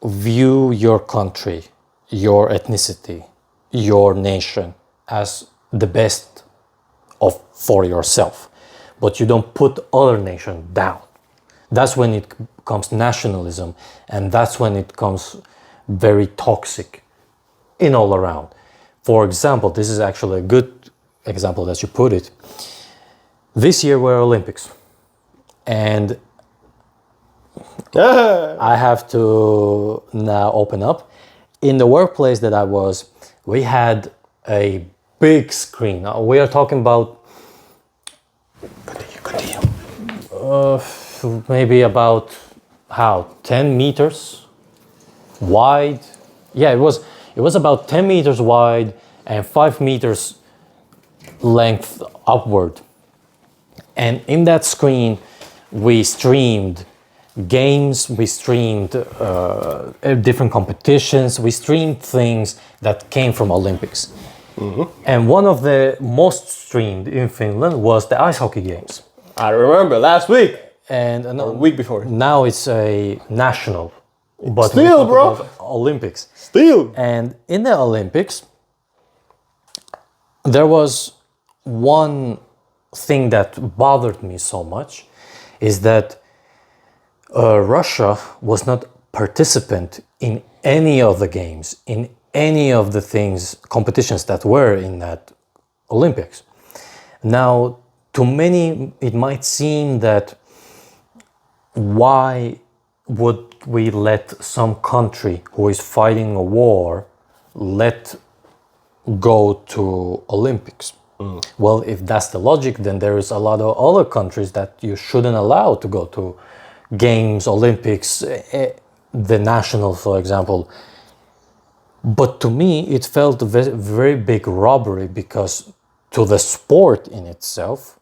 view your country, your ethnicity, your nation as the best of for yourself, but you don't put other nation down. That's when it becomes nationalism, and that's when it comes very toxic in all around. For example, this is actually a good example that you put it. This year were Olympics, and I have to now open up. In the workplace that I was, we had a big screen. Now, we are talking about Continue. maybe about how 10 meters wide. Yeah, it was about 10 meters wide and 5 meters length upward. And in that screen, we streamed games, we streamed different competitions, we streamed things that came from Olympics. And one of the most streamed in Finland was the ice hockey games. I remember last week And or week before. now it's a national, but Still, we talk bro. about Olympics. Still. And in the Olympics, there was one thing that bothered me so much, is that Russia was not participant in any of the games, in any of the things, competitions that were in that Olympics. Now, to many, it might seem that why would we let some country who is fighting a war let go to Olympics? Well, if that's the logic, then there is a lot of other countries that you shouldn't allow to go to games, Olympics, the nationals, for example. But to me, it felt a very, very big robbery, because to the sport in itself,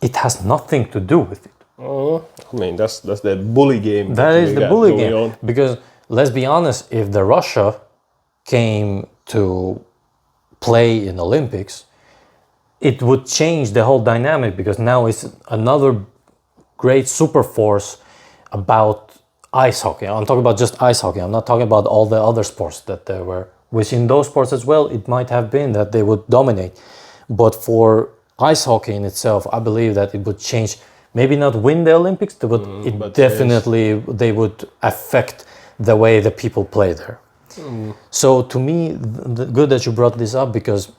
it has nothing to do with it. I mean, that's the bully game. That is we the got bully going game. on. Because let's be honest, if the Russia came to play in Olympics, it would change the whole dynamic, because now it's another great super force about ice hockey. I'm talking about just ice hockey. I'm not talking about all the other sports that there were. Which in those sports as well, it might have been that they would dominate. But for ice hockey in itself, I believe that it would change. Maybe not win the Olympics, but it but definitely, they would affect the way the people play there. So to me, good that you brought this up, because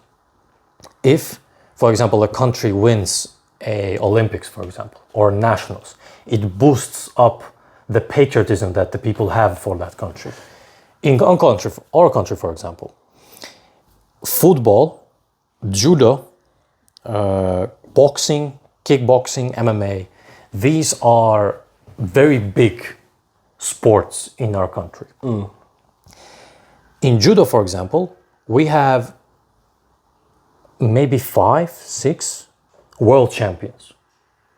if, for example, a country wins a Olympics, for example, or nationals, it boosts up the patriotism that the people have for that country. In our country, for example, football, judo, boxing, kickboxing, MMA, these are very big sports in our country. In judo, for example, we have maybe 5, 6 world champions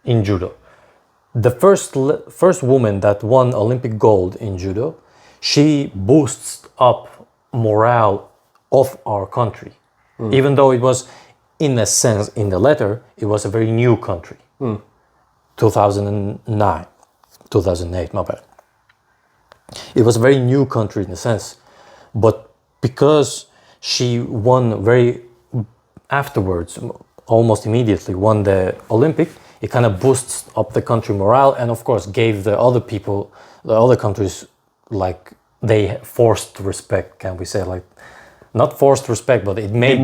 in judo. The first woman that won Olympic gold in judo, she boosts up morale of our country. Even though it was, in a sense, in the letter, it was a very new country. 2009, 2008, my bad. It was a very new country in a sense. But because she won afterwards, almost immediately won the Olympic, it kind of boosts up the country morale, and of course gave the other people, the other countries, like they forced respect, can we say, like not forced respect, but it made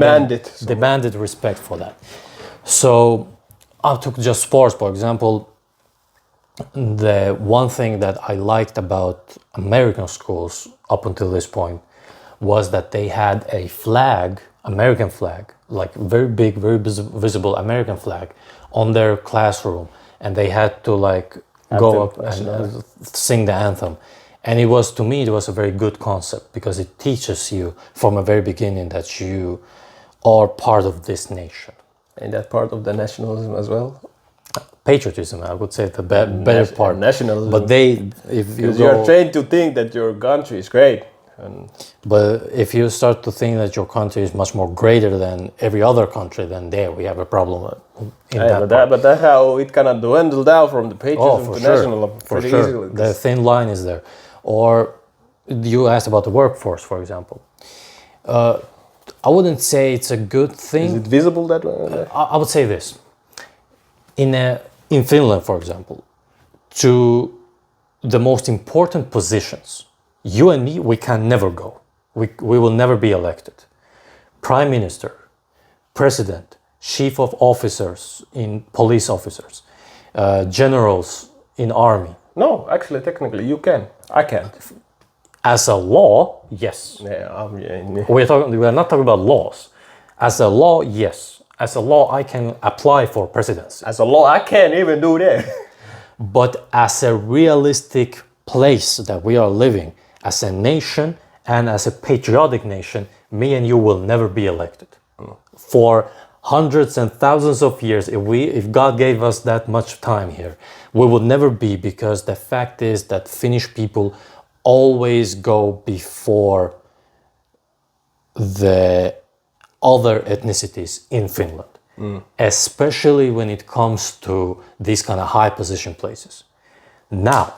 demanded respect for that. So I took just sports, for example. The one thing that I liked about American schools up until this point was that they had a flag, American flag, like very big, very visible American flag on their classroom, and they had to like go up and sing the anthem. And it was, to me, it was a very good concept because it teaches you from a very beginning that you are part of this nation. And that part of the nationalism as well? Patriotism, I would say, the better part. Nationalism. But if you're trained to think that your country is great. But if you start to think that your country is much more greater than every other country, then there we have a problem. But that's how it kind of dwindled down from the patriotism to nationalism. For sure, easily. The thin line is there. Or you asked about the workforce, for example. I wouldn't say it's a good thing. Is it visible that way? I would say this. In Finland, for example, to the most important positions, you and me, we can never go. We will never be elected. Prime Minister, President, Chief of Officers in police officers, generals in army. No, actually, technically, you can. I can't. As a law, yes. Yeah. We are not talking about laws. As a law, yes. As a law, I can apply for presidency. As a law, I can't even do that. But as a realistic place that we are living, as a nation and as a patriotic nation, me and you will never be elected. For hundreds and thousands of years, if God gave us that much time here, we would never be, because the fact is that Finnish people always go before the other ethnicities in Finland, especially when it comes to these kind of high position places. Now,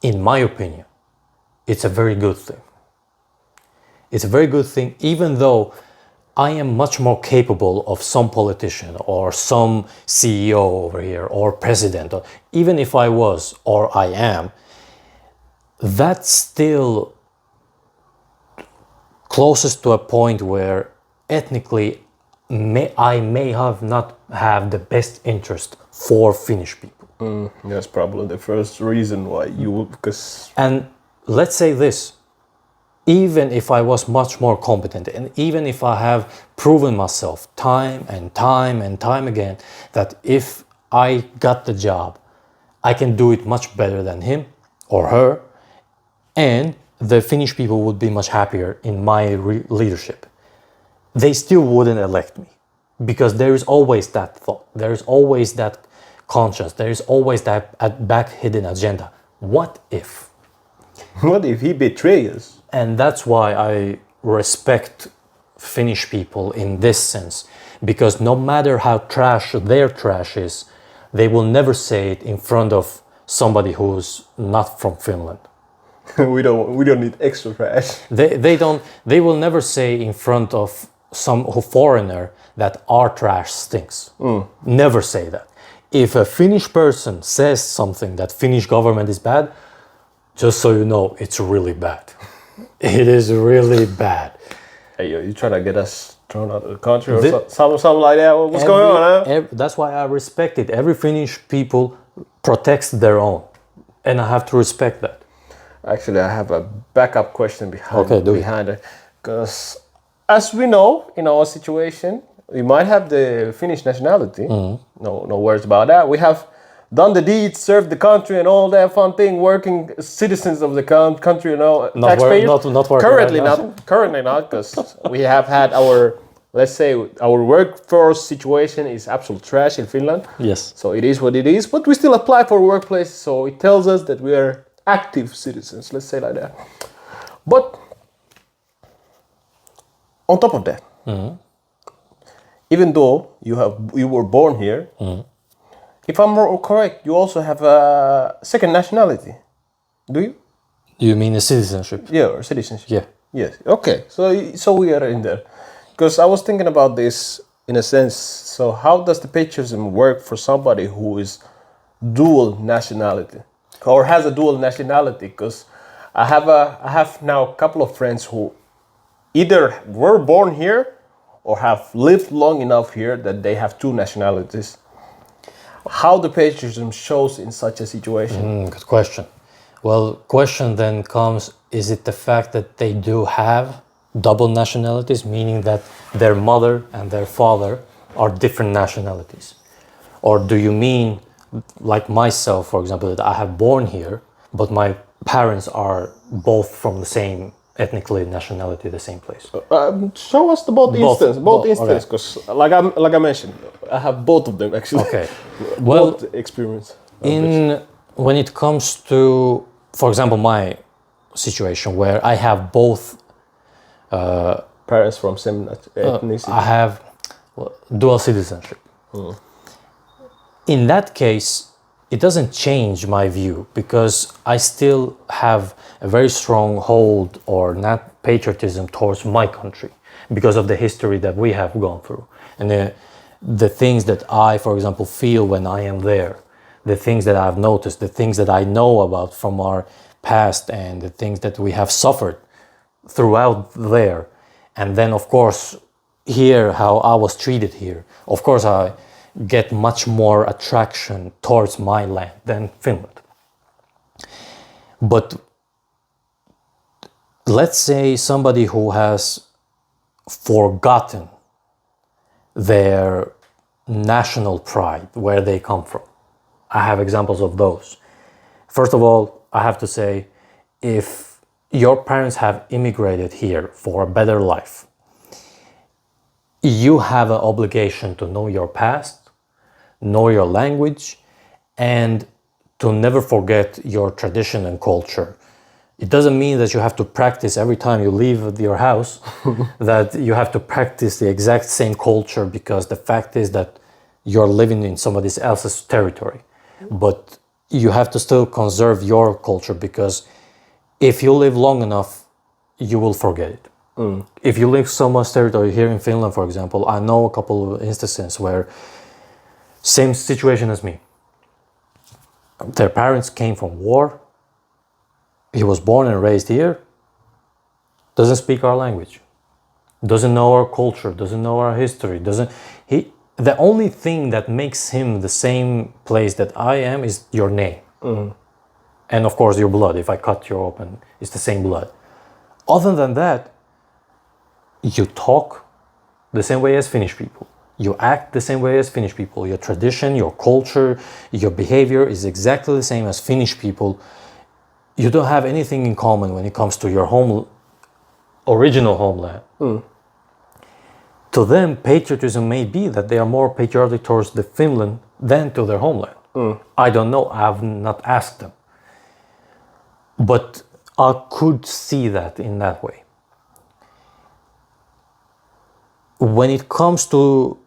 in my opinion, it's a very good thing. It's a very good thing, even though I am much more capable of some politician or some CEO over here or president, or even if I was or I am, that's still closest to a point where ethnically I may have not have the best interest for Finnish people. That's probably the first reason why you would, because... And let's say this, even if I was much more competent, and even if I have proven myself time and time again, that if I got the job, I can do it much better than him or her, and the Finnish people would be much happier in my leadership, they still wouldn't elect me, because there is always that thought, there is always that conscience, there is always that back hidden agenda. What if? What if he betrays us? And that's why I respect Finnish people in this sense, because no matter how trash their trash is, they will never say it in front of somebody who's not from Finland. we don't need extra trash. They will never say in front of some foreigner that our trash stinks. Never say that. If a Finnish person says something that Finnish government is bad, just so you know, it's really bad. It is really bad. Hey, you trying to get us thrown out of the country or something like that? What's going on, huh? That's why I respect it. Every Finnish people protects their own, and I have to respect that. Actually, I have a backup question behind it. Because as we know, in our situation, we might have the Finnish nationality. No worries about that. We have done the deeds, served the country, and all that fun thing. Working citizens of the country, taxpayers. Not working. Currently not, because we have had our, let's say, our workforce situation is absolute trash in Finland. Yes. So it is what it is. But we still apply for workplaces, so it tells us that we are active citizens. Let's say like that. But on top of that, even though you were born here. If I'm more correct, you also have a second nationality, do you? You mean a citizenship? Yeah, or citizenship. Yeah. Yes. Okay. So we are in there, because I was thinking about this. in a sense. So how does the patriotism work for somebody who is dual nationality or has a dual nationality? Because I have now a couple of friends who either were born here or have lived long enough here that they have two nationalities. How the patriotism shows in such a situation? Good question. Well, question then comes, is it the fact that they do have double nationalities, meaning that their mother and their father are different nationalities? Or do you mean, like myself, for example, that I have born here, but my parents are both from the same ethnically nationality, the same place? Show us the both instances, okay. because like I mentioned, I have both of them actually. Okay. Well, both experience. of this. when it comes to, for example, my situation where I have both, Parents from same ethnicity. I have dual citizenship. In that case, it doesn't change my view because I still have a very strong hold or not patriotism towards my country because of the history that we have gone through and the things that I, for example, feel when I am there, the things that I've noticed, the things that I know about from our past and the things that we have suffered throughout there. And then, of course, here, how I was treated here. Of course, I get much more attraction towards my land than Finland. But let's say somebody who has forgotten their national pride, where they come from. I have examples of those. First of all, I have to say, if your parents have immigrated here for a better life, you have an obligation to know your past, know your language, and to never forget your tradition and culture. It doesn't mean that you have to practice every time you leave your house, that you have to practice the exact same culture, because the fact is that you're living in somebody else's territory. But you have to still conserve your culture, because if you live long enough, you will forget it. If you live so much territory here in Finland, for example, I know a couple of instances where same situation as me. Their parents came from war. He was born and raised here, doesn't speak our language, doesn't know our culture, doesn't know our history, the only thing that makes him the same place that I am is your name. And of course your blood. If I cut you open, it's the same blood. Other than that, you talk the same way as Finnish people. You act the same way as Finnish people. Your tradition, your culture, your behavior is exactly the same as Finnish people. You don't have anything in common when it comes to your original homeland. To them, patriotism may be that they are more patriotic towards the Finland than to their homeland. I don't know. I have not asked them. But I could see that in that way. When it comes to,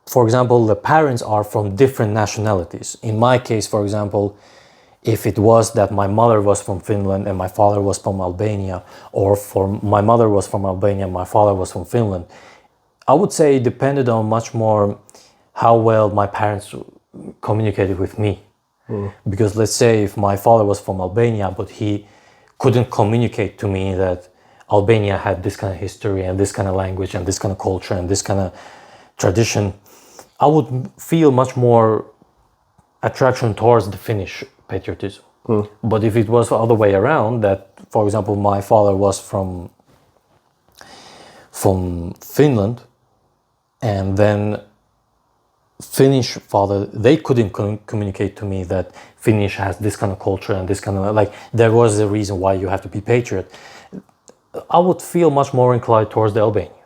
for example, the parents are from different nationalities. In my case, for example, if it was that my mother was from Finland and my father was from Albania, or my mother was from Albania and my father was from Finland, I would say it depended on much more how well my parents communicated with me. Because let's say if my father was from Albania, but he couldn't communicate to me that Albania had this kind of history and this kind of language and this kind of culture and this kind of tradition, I would feel much more attraction towards the Finnish patriotism. But if it was the other way around, that, for example, my father was from Finland, and then Finnish father, they couldn't communicate to me that Finnish has this kind of culture and this kind of, like, there was a reason why you have to be patriot. I would feel much more inclined towards the Albania.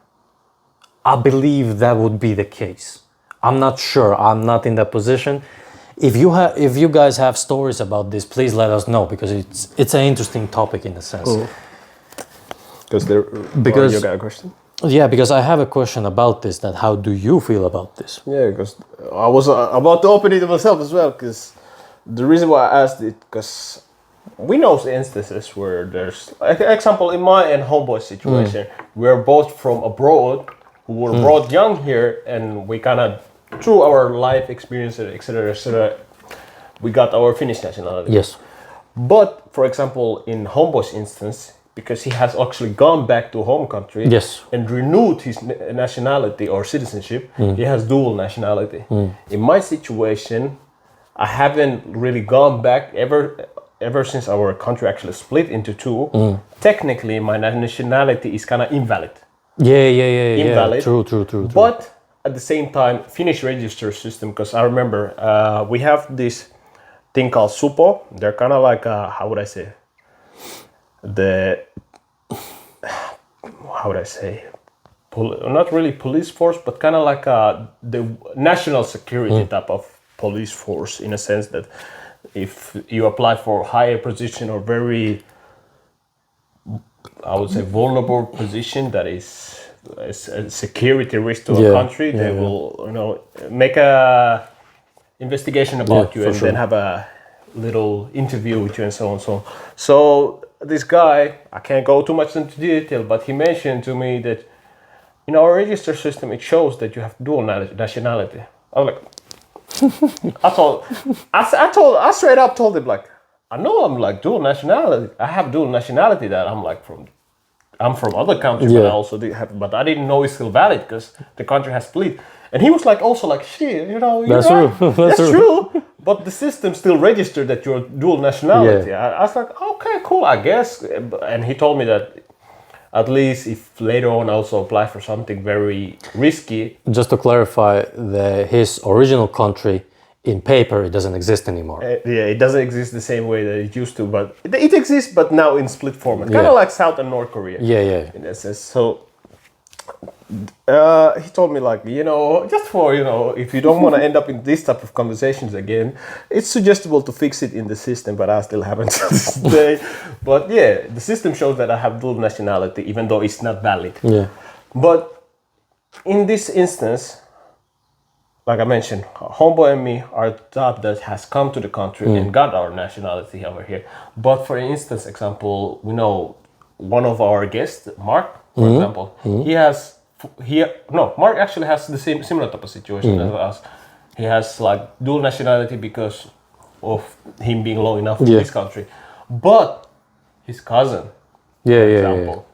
I believe that would be the case. I'm not sure. I'm not in that position. If you guys have stories about this, please let us know, because it's an interesting topic in a sense. Because you got a question? Yeah, because I have a question about this. That how do you feel about this? Yeah, because I was about to open it myself as well. Because the reason why I asked it, because we know instances where there's, like, example, in my and homeboy situation, we're both from abroad, who were brought young here, and we kind of, through our life experiences, etc., we got our Finnish nationality. Yes. But, for example, in Homeboy's instance, because he has actually gone back to home country Yes. and renewed his nationality or citizenship, he has dual nationality. In my situation, I haven't really gone back ever since our country actually split into two. Technically, my nationality is kind of invalid. Yeah. Invalid. True. But at the same time, Finnish register system, because I remember we have this thing called supo. They're kind of like, how would I say, not really police force, but kind of like the national security type of police force, in a sense that if you apply for higher position or very, I would say, vulnerable position that is a security risk to a country, they will, make a investigation about you and then have a little interview with you and so on. So this guy, I can't go too much into detail, but he mentioned to me that in our register system, it shows that you have dual nationality. I was like, I straight up told him, like, I know I'm like dual nationality. I have dual nationality that I'm from other countries, but I also but I didn't know it's still valid because the country has split. And he was like, also like, shit, you're That's right. true. That's true. But the system still registered that you're dual nationality. I was like, okay, cool, I guess. And he told me that at least if later on I also apply for something very risky. Just to clarify, his original country in paper, it doesn't exist anymore. It doesn't exist the same way that it used to, but it exists, but now in split format, kind of like South and North Korea. Yeah. In essence, so he told me, like, just for if you don't want to end up in this type of conversations again, it's suggestible to fix it in the system, but I still haven't to this day. But yeah, the system shows that I have dual nationality, even though it's not valid. Yeah. But in this instance, like I mentioned, Homeboy and me are top that has come to the country and got our nationality over here. But for instance, example, we know one of our guests, Mark, for example, Mark actually has the similar type of situation as us. He has like dual nationality because of him being low enough in this country. But his cousin, for example,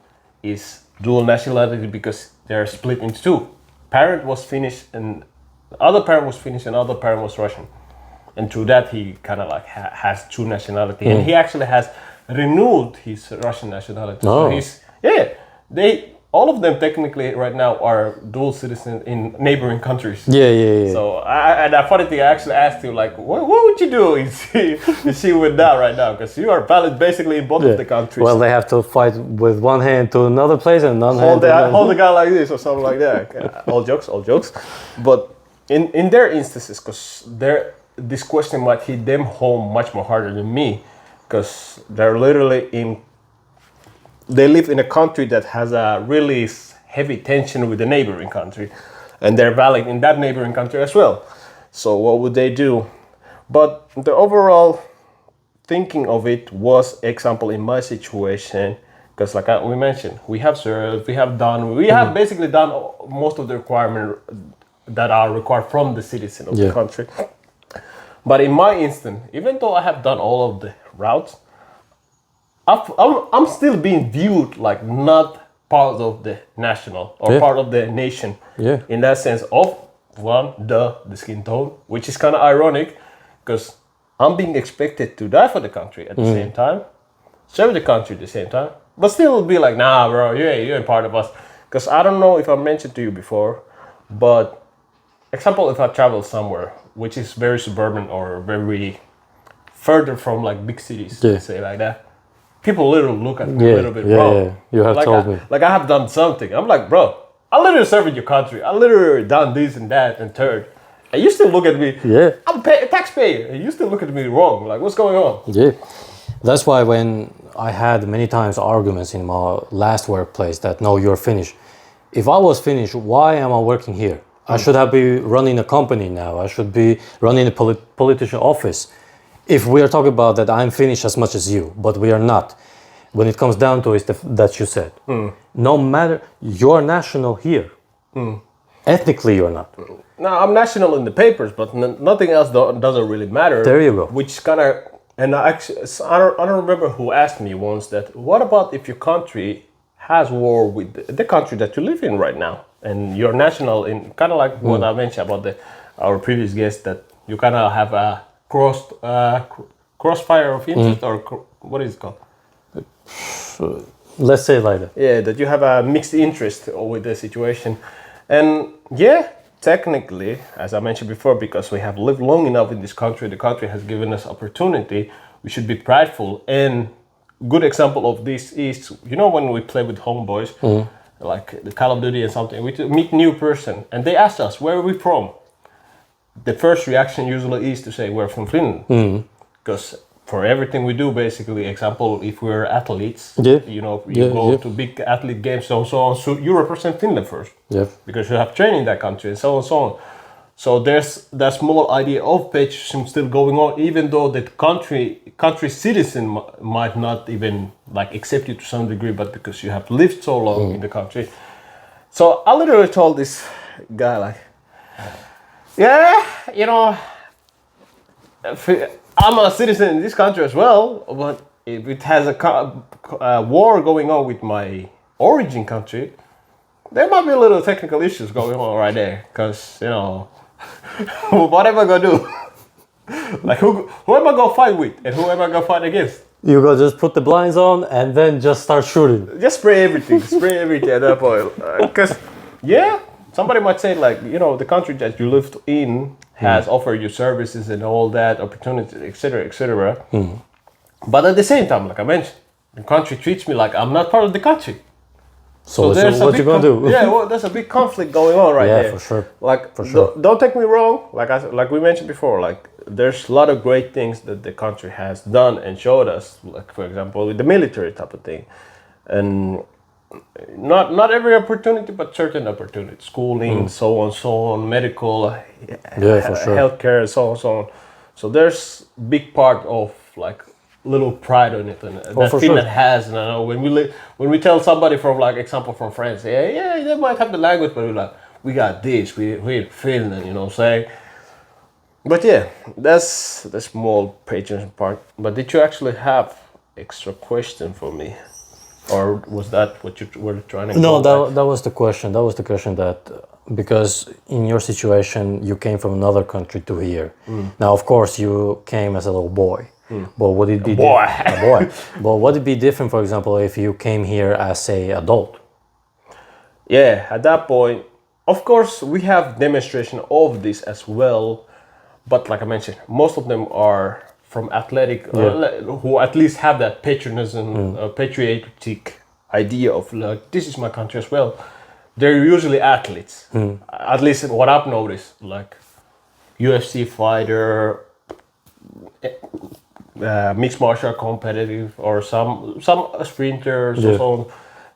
is dual nationality because they're split into two. Parent was Finnish and the other parent was Finnish and other parent was Russian. And through that he kind of like has two nationality. And he actually has renewed his Russian nationality. So all of them technically right now are dual citizens in neighboring countries. Yeah. So and the funny thing, I actually asked you, like, what would you do if she with that right now? Because you are valid basically in both of the countries. Well, they have to fight with one hand to another place and another hand hold the guy like this or something like that. All jokes. But in their instances, because this question might hit them home much more harder than me, because they're literally they live in a country that has a really heavy tension with the neighboring country, and they're valid in that neighboring country as well. So what would they do? But the overall thinking of it was, example, in my situation, because like we mentioned, we have served, we have basically done most of the requirements that are required from the citizen of the country. But in my instance, even though I have done all of the routes, I'm still being viewed like not part of the national or part of the nation. Yeah. In that sense of the skin tone, which is kind of ironic because I'm being expected to die for the country at the same time, serve the country at the same time, but still be like, nah, bro, you ain't part of us. Because I don't know if I mentioned to you before, but example, if I travel somewhere which is very suburban or very further from like big cities, let's say like that, people literally look at me a little bit wrong. Yeah. You have told me. Like I have done something. I'm like, bro, I literally serve in your country. I literally done this and that and third. And you still look at me. Yeah. I'm a taxpayer. And you still look at me wrong. Like, what's going on? Yeah. That's why when I had many times arguments in my last workplace that, no, you're Finnish. If I was Finnish, why am I working here? I should have been running a company now. I should be running a politician office. If we are talking about that, I'm Finnish as much as you, but we are not. When it comes down to it, that you said, no matter, you're national here, Ethnically, you're not. Now I'm national in the papers, but nothing else doesn't really matter. There you go. Which kind of, and I don't remember who asked me once that. What about if your country has war with the country that you live in right now, and you're national in kind of like what I mentioned about our previous guest, that you kind of have a crossfire of interest, or what is it called? Let's say it like that. Yeah, that you have a mixed interest with the situation. And yeah, technically, as I mentioned before, because we have lived long enough in this country, the country has given us opportunity, we should be prideful. And good example of this is, when we play with homeboys, like the Call of Duty and something, we meet new person and they ask us, where are we from? The first reaction usually is to say we're from Finland. Because for everything we do, basically, example, if we're athletes, you go to big athlete games, so on, so you represent Finland first, because you have trained in that country, and so on, so on. So there's that small idea of patriotism still going on, even though the country citizen might not even like accept you to some degree, but because you have lived so long in the country. So I literally told this guy like, I'm a citizen in this country as well, but if it has a war going on with my origin country, there might be a little technical issues going on right there. Because, what am I going to do? Like, who am I going to fight with and who am I going to fight against? You go just put the blinds on and then just start shooting. Just spray everything at that point. Because, somebody might say, like, the country that you lived in has offered you services and all that, opportunities, etc., etc. But at the same time, like I mentioned, the country treats me like I'm not part of the country. So what you gonna do? There's a big conflict going on right there. Yeah, for sure. Like, for sure. Don't take me wrong. Like we mentioned before, like there's a lot of great things that the country has done and showed us. Like, for example, with the military type of thing, and not every opportunity, but certain opportunities, schooling, so on, medical, for sure. healthcare, so on. So there's big part of like little pride on it, and that Finland has. And I know when we tell somebody from, like, example from France, they might have the language, but we're like, we got this, we're in Finland, you know what I'm saying? But that's the small patriotism part. But did you actually have extra question for me? Or was that what you were trying to? No, that was the question. That was the question that, because in your situation, you came from another country to here. Now, of course, you came as a little boy. But would it be a boy? But would it be different, for example, if you came here as a adult? Yeah, at that point, of course, we have demonstration of this as well. But like I mentioned, most of them are from athletic, who at least have that patriotism, patriotic idea of, like, this is my country as well. They're usually athletes. At least what I've noticed, like UFC fighter, mixed martial art competitive, or some sprinters or so on.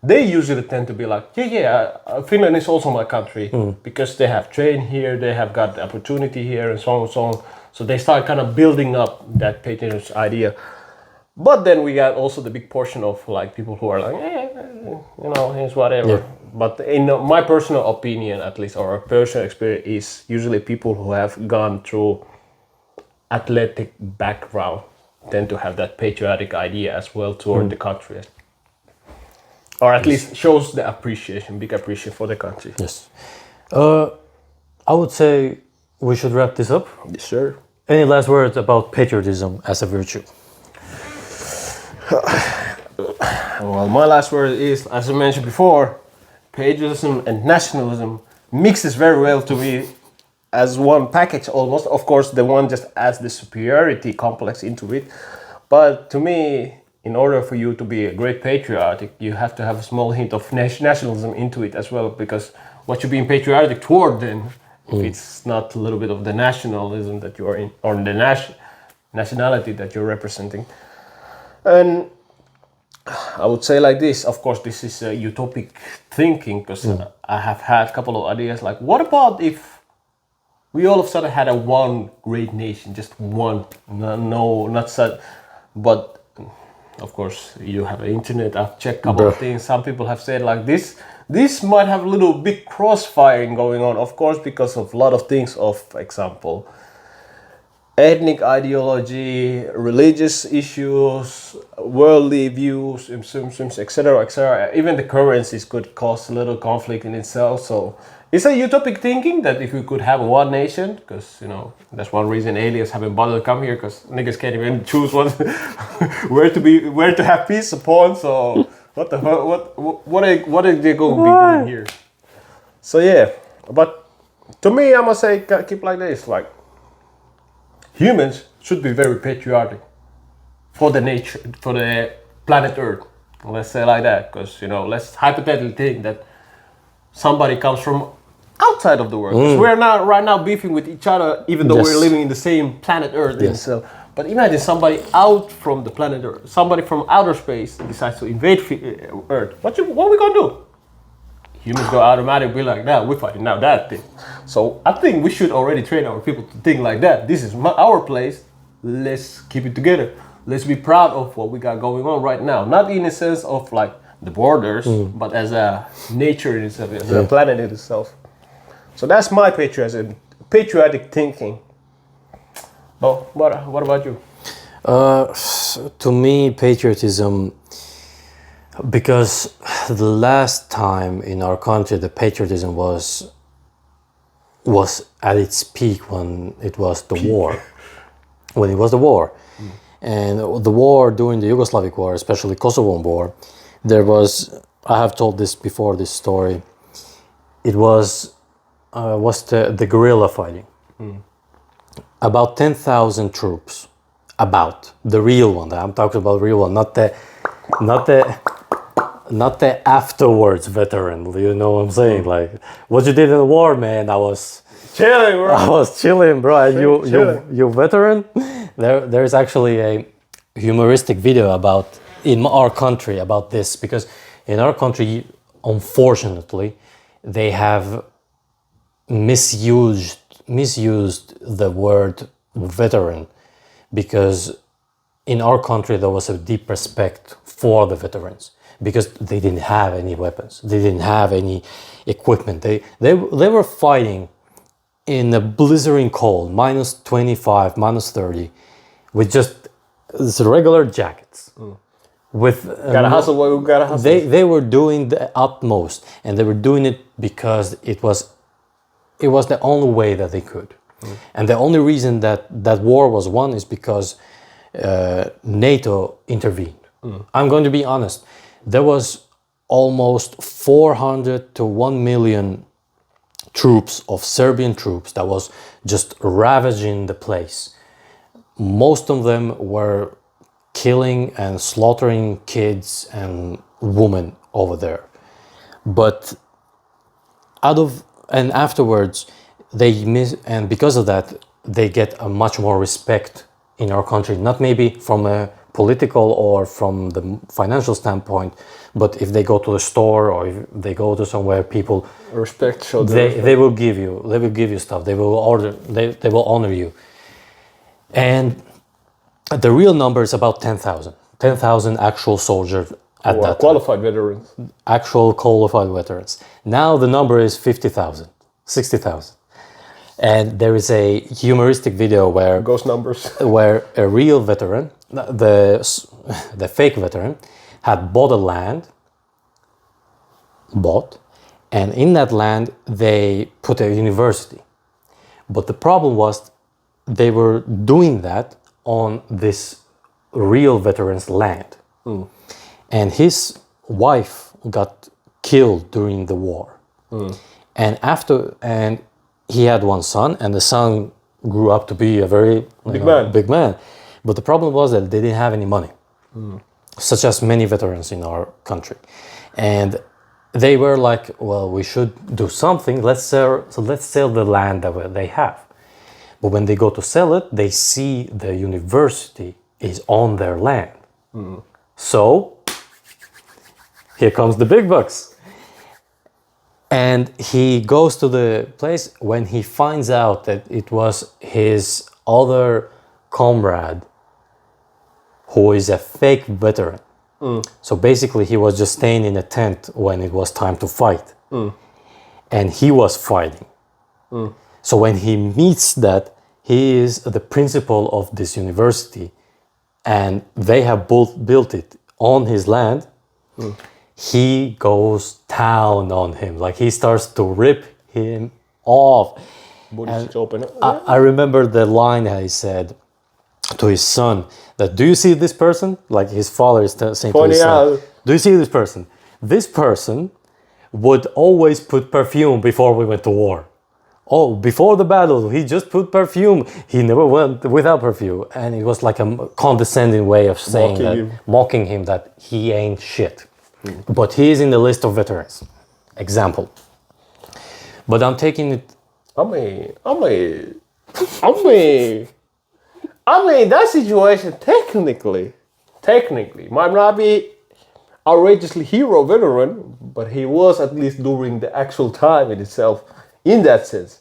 They usually tend to be like, Finland is also my country, because they have trained here, they have got the opportunity here, and so on and so on. So they start kind of building up that patriotism idea. But then we got also the big portion of, like, people who are like, here's whatever. Yeah. But in my personal opinion, at least, or a personal experience, is usually people who have gone through athletic background tend to have that patriotic idea as well toward the country. Or at least shows the big appreciation for the country. Yes. I would say we should wrap this up. Yes, sir. Any last words about patriotism as a virtue? Well, my last word is, as I mentioned before, patriotism and nationalism mixes very well to me as one package almost. Of course, the one just adds the superiority complex into it. But to me, in order for you to be a great patriotic, you have to have a small hint of nationalism into it as well, because what you're being patriotic toward then, if it's not a little bit of the nationalism that you are in, or the nationality that you're representing. And I would say like this, of course, this is utopic thinking, because I have had a couple of ideas, like, what about if we all of a sudden had one great nation, just one, not such, but of course, you have the internet. I've checked a couple of things. Some people have said like this might have a little bit crossfiring going on, of course, because of a lot of things. Of example, ethnic ideology, religious issues, worldly views, etc., etc. Even the currencies could cause a little conflict in itself. So it's a utopic thinking that if we could have one nation, because that's one reason aliens haven't bothered to come here, because niggas can't even choose what where to have peace upon. So what the fuck? What are they going to be doing here? So yeah, but to me, I must say, keep like this, like. Humans should be very patriotic for the nature, for the planet Earth. Let's say like that, because let's hypothetically think that somebody comes from outside of the world. Because we're not right now beefing with each other, even though we're living in the same planet Earth itself. But imagine somebody out from the planet Earth, somebody from outer space decides to invade Earth. What are we gonna do? Humans go automatically be like, nah, we're fighting now that thing. So I think we should already train our people to think like that. This is our place. Let's keep it together. Let's be proud of what we got going on right now. Not in the sense of like the borders, but as a nature in itself, as a planet in itself. So that's my patriotic thinking. Oh, what about you? To me, patriotism, because the last time in our country the patriotism was at its peak when it was the war. When it was the war. And the war during the Yugoslavic war, especially Kosovo war, there was, I have told this before, this story, it was the guerrilla fighting. About 10,000 troops, about the real one. I'm talking about real one, not the afterwards veteran. You know what I'm saying? Like what you did in the war, man. I was chilling, bro. I was chilling, bro. And you veteran. There's actually a humoristic video in our country about this, because in our country, unfortunately, they have misused the word veteran, because in our country there was a deep respect for the veterans, because they didn't have any weapons, they didn't have any equipment. They were fighting in a blizzarding cold, minus 25, minus 30, with just regular jackets. With gotta hustle what we gotta hustle. They were doing the utmost, and they were doing it because it was the only way that they could. And the only reason that war was won is because NATO intervened. I'm going to be honest. There was almost 400 to 1 million troops of Serbian troops that was just ravaging the place. Most of them were killing and slaughtering kids and women over there. But afterwards, and because of that, they get a much more respect in our country. Not maybe from a political or from the financial standpoint, but if they go to the store or if they go to somewhere, people respect. They will give you stuff. They will order. They will honor you. And the real number is about 10,000. 10,000 actual soldiers at that qualified time. Veterans. Actual qualified veterans. Now the number is 50,000, 60,000. And there is a humoristic video where ghost numbers, where a real veteran, the fake veteran, had bought a land, and in that land they put a university. But the problem was they were doing that on this real veteran's land. And his wife got killed during the war. And he had one son, and the son grew up to be a very big man. But the problem was that they didn't have any money, such as many veterans in our country. And they were like, well, we should do something. Let's sell the land that they have. But when they go to sell it, they see the university is on their land. So here comes the big bucks. And he goes to the place when he finds out that it was his other comrade who is a fake veteran. So basically, he was just staying in a tent when it was time to fight. And he was fighting. So when he meets that, he is the principal of this university and they have both built it on his land. He goes down on him. Like he starts to rip him off. I remember the line that he said to his son that, do you see this person? Like his father is saying to his son, do you see this person? This person would always put perfume before we went to war. Oh, before the battle, he just put perfume. He never went without perfume. And it was like a condescending way of saying mocking him that he ain't shit. But he is in the list of veterans. Example. But I'm taking it. I mean, that situation technically might not be outrageously hero veteran, but he was at least during the actual time in itself, in that sense.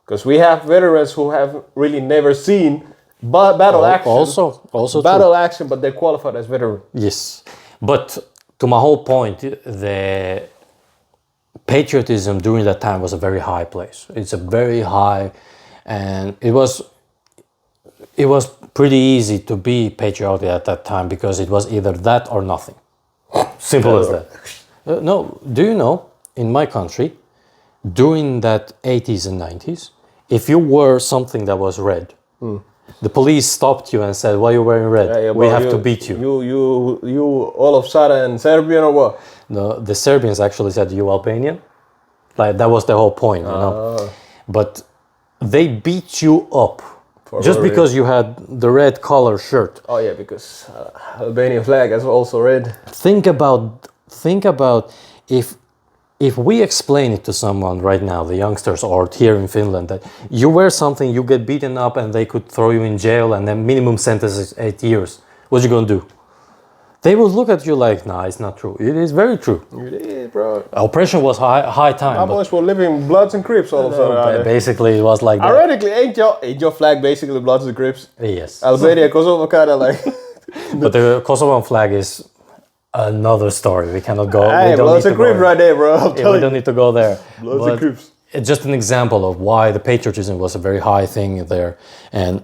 Because we have veterans who have really never seen battle action. Also battle action, but they're qualified as veteran. Yes, but to my whole point, the patriotism during that time was a very high place. It's a very high, and it was pretty easy to be patriotic at that time because it was either that or nothing. Simple as that. No, do you know, in my country, during that 80s and 90s, if you wore something that was red, the police stopped you and said, why are you wearing red? We have to beat you. You all of a sudden Serbian or what? No, the Serbians actually said, you Albanian? Like, that was the whole point, you know? But they beat you up just because you had the red color shirt. Oh yeah, because Albanian flag is also red. Think about if we explain it to someone right now, the youngsters or here in Finland, that you wear something, you get beaten up and they could throw you in jail and then minimum sentence is 8 years. What you gonna do? They would look at you like, nah, it's not true. It is very true. It is, bro. Oppression was high time. My boys were living Bloods and Crips all of a sudden. Basically, it was like that. Ironically, ain't your flag basically Bloods and Crips? Yes. Albania, Kosovo, kind of like. But the Kosovan flag is another story. We cannot go. Hey, Bloods and Crips right there, bro. We don't need to go there. Bloods and Crips. It's just an example of why the patriotism was a very high thing there, and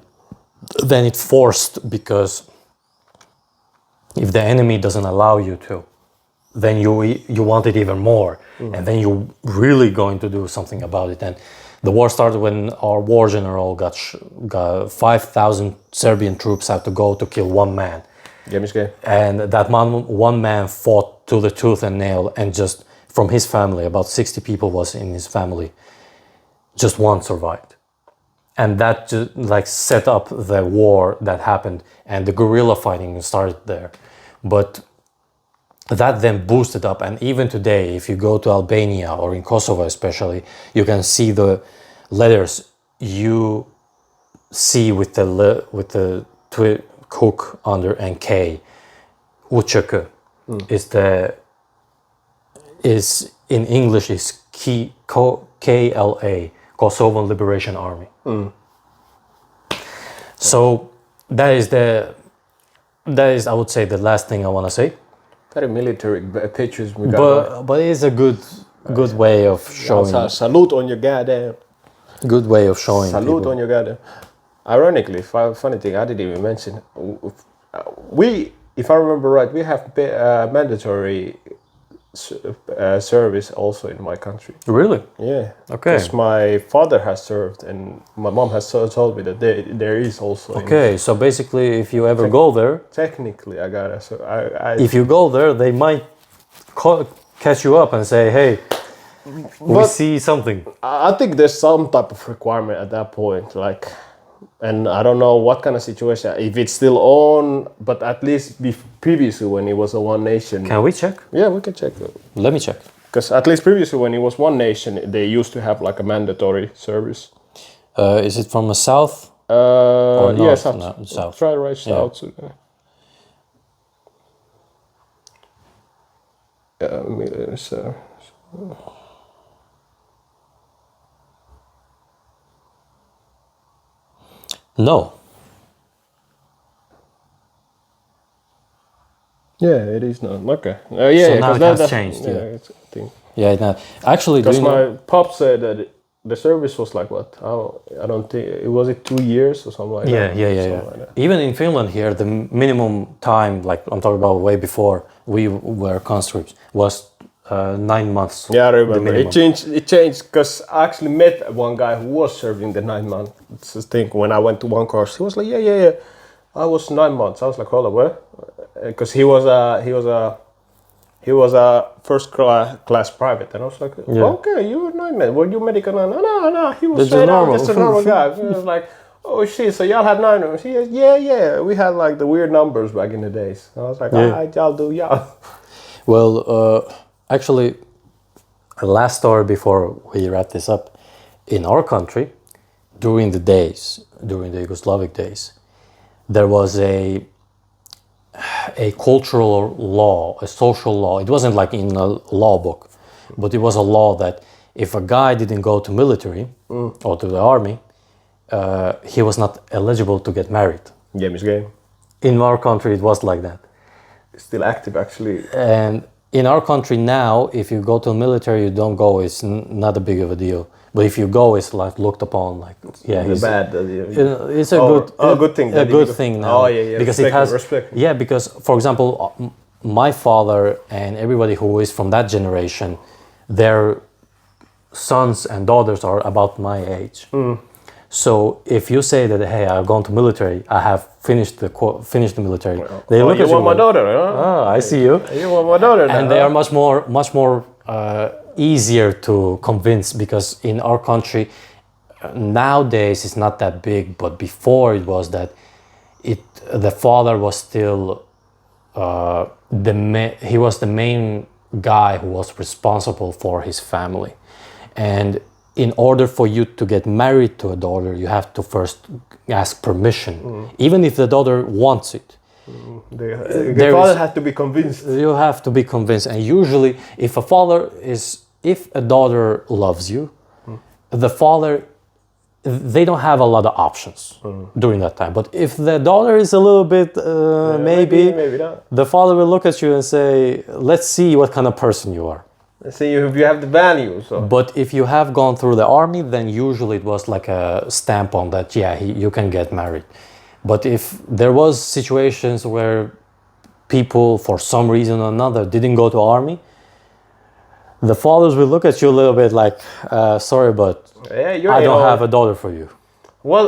then it forced because if the enemy doesn't allow you to, then you want it even more, and then you're really going to do something about it. And the war started when our war general got 5,000 Serbian troops had to go to kill one man. And that one man fought to the tooth and nail, and just from his family, about 60 people was in his family, just one survived. And that just like set up the war that happened, and the guerrilla fighting started there. But that then boosted up, and even today, if you go to Albania or in Kosovo especially, you can see the letters you see with the hook under and K. UÇK is in English is KLA, Kosovan Liberation Army. So that is I would say the last thing I want to say. Very military pictures we got. But it's a good way of showing. Salute on your goddamn. Good way of showing. Salute people. on your goddamn. Ironically, funny thing I didn't even mention. If I remember right, we have mandatory service also in my country. Really? Yeah. Okay. Because my father has served, and my mom has told me that there is also. Okay, so basically, if you ever go there, technically, I gotta. So if you go there, they might catch you up and say, "Hey, we see something." I think there's some type of requirement at that point, like. And I don't know what kind of situation, if it's still on, but at least previously when it was a one nation. Can we check? Yeah, we can check. Let me check. Because at least previously when it was one nation, they used to have like a mandatory service. Is it from the south? Or north? Yeah, south. No, south. Try right south. No. Yeah, it is not. Okay. So now 'cause it that- has that's- changed, yeah. it's a thing. Yeah, no. Actually, do Because you know? my pop said that the service was like what? I don't think it was it 2 years or something like Yeah, that. yeah, yeah, Something yeah. like that. Even in Finland here, the minimum time, like I'm talking about way before we were conscripts, was 9 months. Yeah, I the remember. minimum. It changed because I actually met one guy who was serving the 9 months. It's the thing. When I went to one course, he was like, yeah. I was 9 months. I was like, hold up, what? Because he was a first class private, and I was like, Yeah. okay, you were 9 months. Were you medical? No. He was That's straight out, normal. just a normal guy. He was like, oh shit, so y'all had 9 months? He goes, yeah. We had like the weird numbers back in the days. I was like, Yeah. alright, y'all do y'all. Well, actually, a last story before we wrap this up. In our country, during the Yugoslavic days, there was a cultural law, a social law. It wasn't like in a law book, but it was a law that if a guy didn't go to military or to the army, he was not eligible to get married. Game is game. In our country, it was like that. It's still active actually. And in our country now, if you go to the military, you don't go, it's not a big of a deal. But if you go, it's like looked upon like, yeah, The bad. it's a good thing. A good thing now. Oh yeah. Because Respect. Yeah, because for example, my father and everybody who is from that generation, their sons and daughters are about my age. So if you say that, hey, I've gone to military, I have finished the military, they look you at you want my like, daughter, huh? oh, I see you. You want my daughter, And they are much more easier to convince, because in our country nowadays it's not that big, but before it was that the father was still he was the main guy who was responsible for his family, and in order for you to get married to a daughter, you have to first ask permission, even if the daughter wants it. The father has to be convinced. You have to be convinced, and usually, if a daughter loves you, the father, they don't have a lot of options during that time. But if the daughter is a little bit, maybe not. the father will look at you and say, "Let's see what kind of person you are." Let's see if you have the values. So. But if you have gone through the army, then usually it was like a stamp on that. Yeah, you can get married. But if there was situations where people, for some reason or another, didn't go to army, the fathers will look at you a little bit like, sorry, but Yeah, I don't have a daughter for you. Well,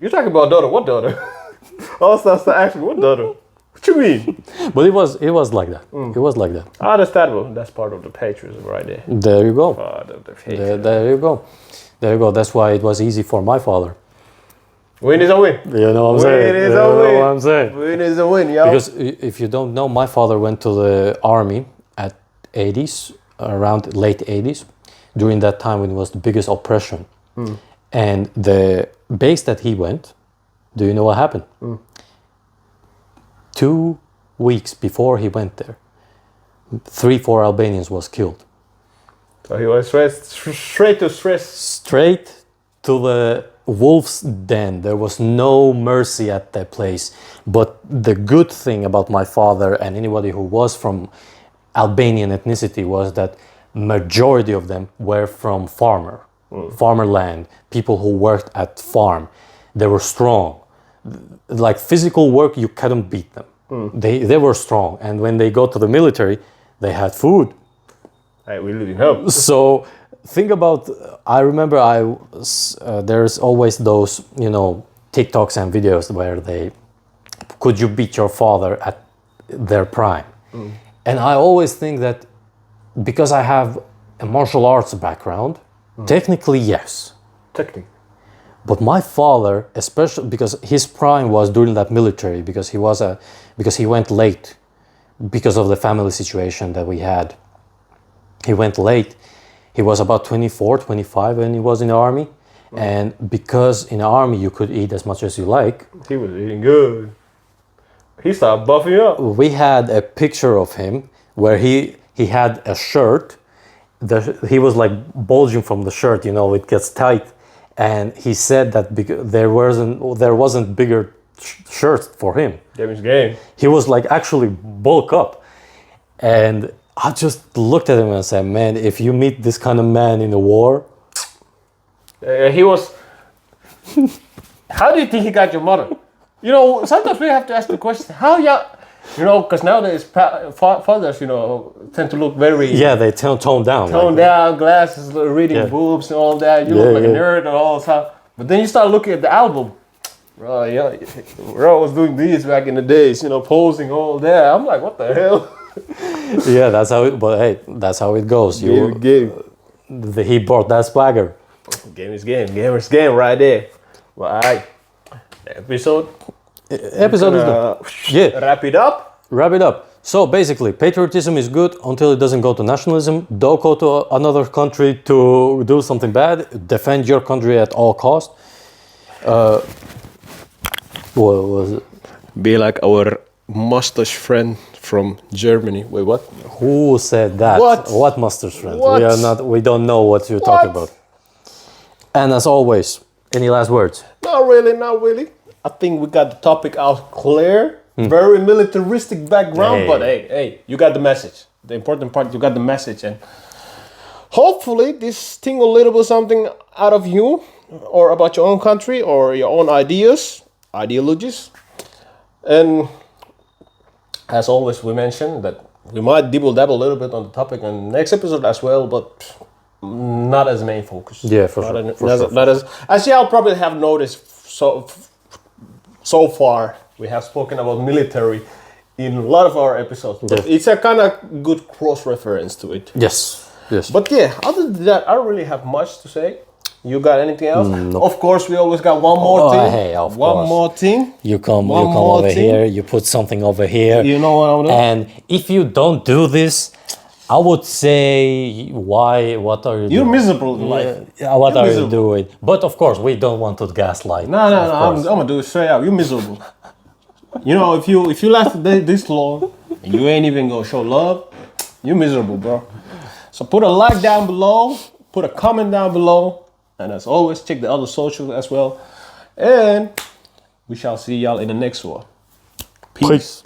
you're talking about daughter. What daughter? That's the action. What daughter? What you mean? But it was like that. It was like that. Understandable. That's part of the patriotism right there. There you go. Part of the patriotism. There you go. There you go. That's why it was easy for my father. Win is a win. You know what I'm saying? Win is You a know win. what I'm saying? Win is a win, yo. Because if you don't know, my father went to the army at 80s, around late 80s, during that time when it was the biggest oppression. And the base that he went, do you know what happened? 2 weeks before he went there, 3-4 Albanians was killed. So he was straight to stress. Straight to the wolf's den. There was no mercy at that place. But the good thing about my father and anybody who was from Albanian ethnicity was that majority of them were from farmer land, people who worked at farm. They were strong. Like physical work, you couldn't beat them. They were strong. And when they go to the military, they had food. Hey, we live in hope. So think about, I remember there's always those, TikToks and videos where could you beat your father at their prime? And I always think that because I have a martial arts background, technically yes. Technically. But my father, especially because his prime was during that military, because he went late because of the family situation that we had. He went late. He was about 24, 25 when he was in the army. And because in the army you could eat as much as you like. He was eating good. He started buffing up. We had a picture of him where he had a shirt. He was like bulging from the shirt, it gets tight. And he said that there wasn't bigger shirt for him. Game is game. He was like actually bulk up. And I just looked at him and said, man, if you meet this kind of man in the war. He was. How do you think he got your mother? You know, sometimes we have to ask the question, how you know, because nowadays fathers, you know, tend to look very. Yeah, they tone down. Tone down, glasses, reading boobs and all that. You look like a nerd and all that. But then you start looking at the album. Bro, yeah, bro was doing these back in the days, you know, posing all that. I'm like, what the hell? Yeah, that's how it. But hey, that's how it goes. He brought that swagger. Game is game. Gamer's game right there. Well, alright. Episode is done. Yeah. Wrap it up. Wrap it up. So basically, patriotism is good until it doesn't go to nationalism. Don't go to another country to do something bad. Defend your country at all costs. What was it? Be like our mustache friend from Germany. Wait, what? Who said that? What master's friend? What? We don't know what you're talking about. And as always, any last words? Not really. I think we got the topic out clear. Very militaristic background, but hey, you got the message. The important part, you got the message, and hopefully this thing will little bit something out of you, or about your own country, or your own ideologies. And as always, we mentioned that we might dibble-dabble a little bit on the topic in the next episode as well, but not as main focus. Yeah, for sure. As y'all probably have noticed, so far we have spoken about military in a lot of our episodes. But it's a kind of good cross-reference to it. Yes. But yeah, other than that, I don't really have much to say. You got anything else? No. Of course, we always got one more thing. Hey, of one course. more thing. You come over here. You put something over here. You know what I'm doing? And if you don't do this, I would say, why? What are you doing? You're miserable in life. What are you doing? But of course, we don't want to gaslight. No. I'm gonna do it straight out. You're miserable. You know, if you lasted this long and you ain't even gonna show love, you're miserable, bro. So put a like down below, put a comment down below, and as always, check the other socials as well. And we shall see y'all in the next one. Peace.